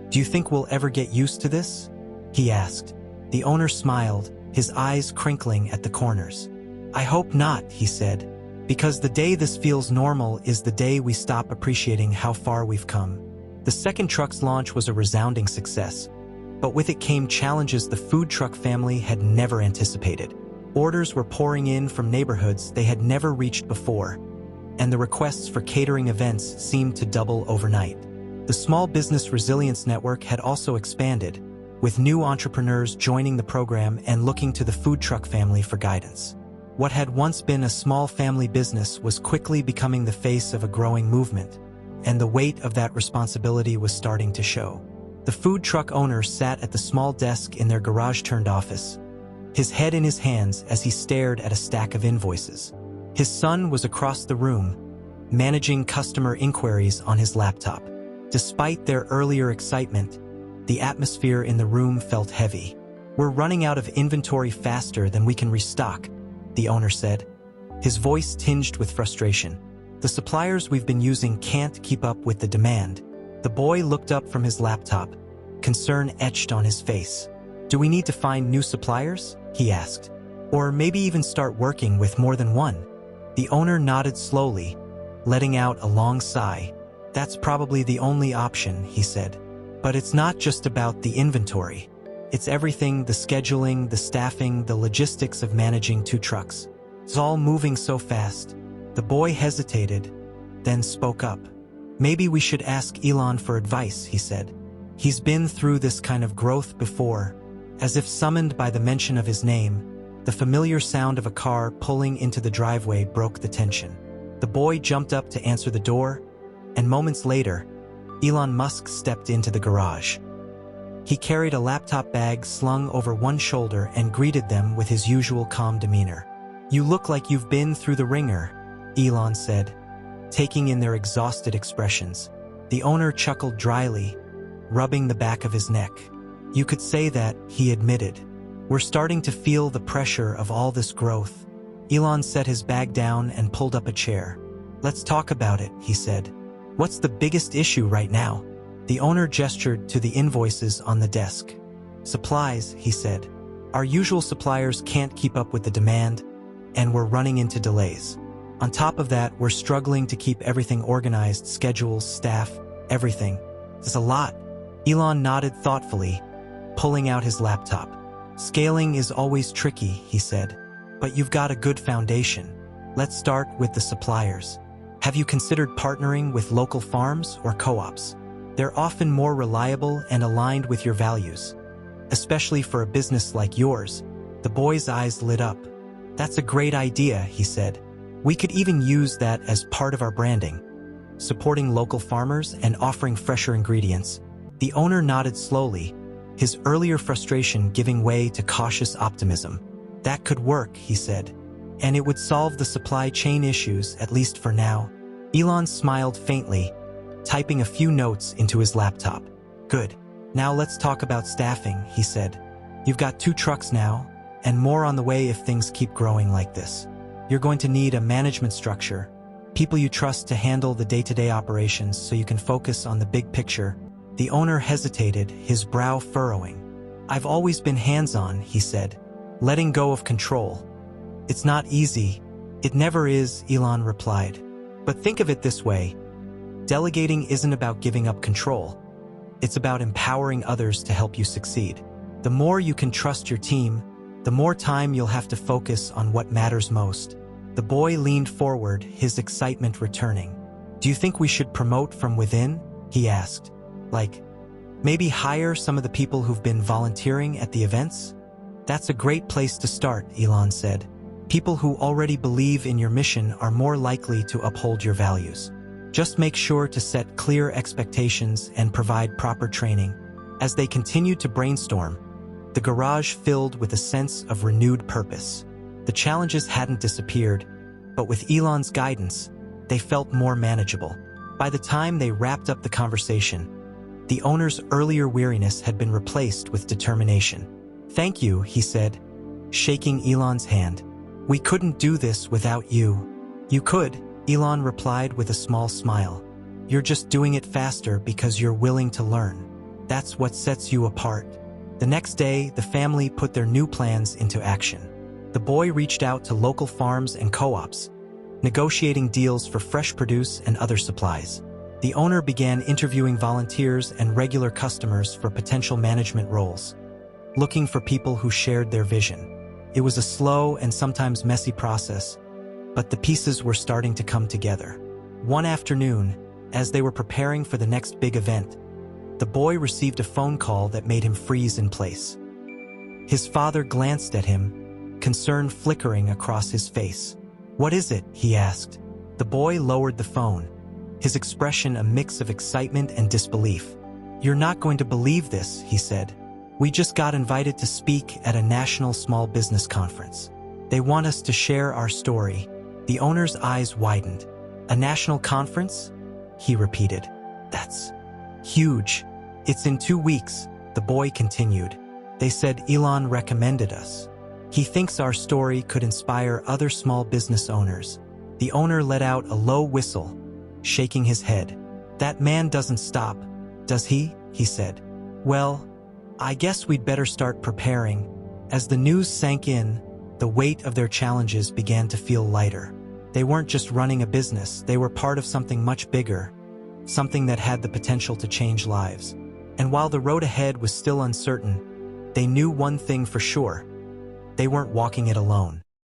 Do you think we'll ever get used to this? He asked. The owner smiled, his eyes crinkling at the corners. I hope not, he said, because the day this feels normal is the day we stop appreciating how far we've come. The second truck's launch was a resounding success, but with it came challenges the food truck family had never anticipated. Orders were pouring in from neighborhoods they had never reached before, and the requests for catering events seemed to double overnight. The Small Business Resilience Network had also expanded, with new entrepreneurs joining the program and looking to the food truck family for guidance. What had once been a small family business was quickly becoming the face of a growing movement, and the weight of that responsibility was starting to show. The food truck owner sat at the small desk in their garage-turned office, his head in his hands as he stared at a stack of invoices. His son was across the room, managing customer inquiries on his laptop. Despite their earlier excitement, the atmosphere in the room felt heavy. We're running out of inventory faster than we can restock, the owner said, his voice tinged with frustration. The suppliers we've been using can't keep up with the demand. The boy looked up from his laptop, concern etched on his face. Do we need to find new suppliers? He asked. Or maybe even start working with more than one? The owner nodded slowly, letting out a long sigh. That's probably the only option, he said. But it's not just about the inventory. It's everything, the scheduling, the staffing, the logistics of managing 2 trucks. It's all moving so fast. The boy hesitated, then spoke up. Maybe we should ask Elon for advice, he said. He's been through this kind of growth before. As if summoned by the mention of his name, the familiar sound of a car pulling into the driveway broke the tension. The boy jumped up to answer the door, and moments later, Elon Musk stepped into the garage. He carried a laptop bag slung over one shoulder and greeted them with his usual calm demeanor. You look like you've been through the ringer, Elon said, taking in their exhausted expressions. The owner chuckled dryly, rubbing the back of his neck. You could say that, he admitted. We're starting to feel the pressure of all this growth. Elon set his bag down and pulled up a chair. Let's talk about it, he said. What's the biggest issue right now? The owner gestured to the invoices on the desk. Supplies, he said. Our usual suppliers can't keep up with the demand, and we're running into delays. On top of that, we're struggling to keep everything organized, schedules, staff, everything. There's a lot. Elon nodded thoughtfully, pulling out his laptop. Scaling is always tricky, he said, but you've got a good foundation. Let's start with the suppliers. Have you considered partnering with local farms or co-ops? They're often more reliable and aligned with your values. Especially for a business like yours. The boy's eyes lit up. That's a great idea, he said. We could even use that as part of our branding. Supporting local farmers and offering fresher ingredients. The owner nodded slowly, his earlier frustration giving way to cautious optimism. That could work, he said. And it would solve the supply chain issues, at least for now. Elon smiled faintly, typing a few notes into his laptop. Good. Now let's talk about staffing, he said. You've got 2 trucks now, and more on the way if things keep growing like this. You're going to need a management structure, people you trust to handle the day-to-day operations so you can focus on the big picture. The owner hesitated, his brow furrowing. I've always been hands-on, he said, letting go of control. It's not easy. It never is, Elon replied. But think of it this way. Delegating isn't about giving up control. It's about empowering others to help you succeed. The more you can trust your team, the more time you'll have to focus on what matters most. The boy leaned forward, his excitement returning. Do you think we should promote from within? He asked. Like, maybe hire some of the people who've been volunteering at the events? That's a great place to start, Elon said. People who already believe in your mission are more likely to uphold your values. Just make sure to set clear expectations and provide proper training. As they continued to brainstorm, the garage filled with a sense of renewed purpose. The challenges hadn't disappeared, but with Elon's guidance, they felt more manageable. By the time they wrapped up the conversation, the owner's earlier weariness had been replaced with determination. Thank you, he said, shaking Elon's hand. We couldn't do this without you. You could, Elon replied with a small smile. You're just doing it faster because you're willing to learn. That's what sets you apart. The next day, the family put their new plans into action. The boy reached out to local farms and co-ops, negotiating deals for fresh produce and other supplies. The owner began interviewing volunteers and regular customers for potential management roles, looking for people who shared their vision. It was a slow and sometimes messy process, but the pieces were starting to come together. One afternoon, as they were preparing for the next big event, the boy received a phone call that made him freeze in place. His father glanced at him, concern flickering across his face. What is it? He asked. The boy lowered the phone, his expression a mix of excitement and disbelief. You're not going to believe this, he said. We just got invited to speak at a national small business conference. They want us to share our story. The owner's eyes widened. A national conference? He repeated. That's huge. It's in 2 weeks, the boy continued. They said Elon recommended us. He thinks our story could inspire other small business owners. The owner let out a low whistle, shaking his head. "That man doesn't stop, does he?" he said. "Well, I guess we'd better start preparing." As the news sank in, the weight of their challenges began to feel lighter. They weren't just running a business, they were part of something much bigger, something that had the potential to change lives. And while the road ahead was still uncertain, they knew one thing for sure: they weren't walking it alone.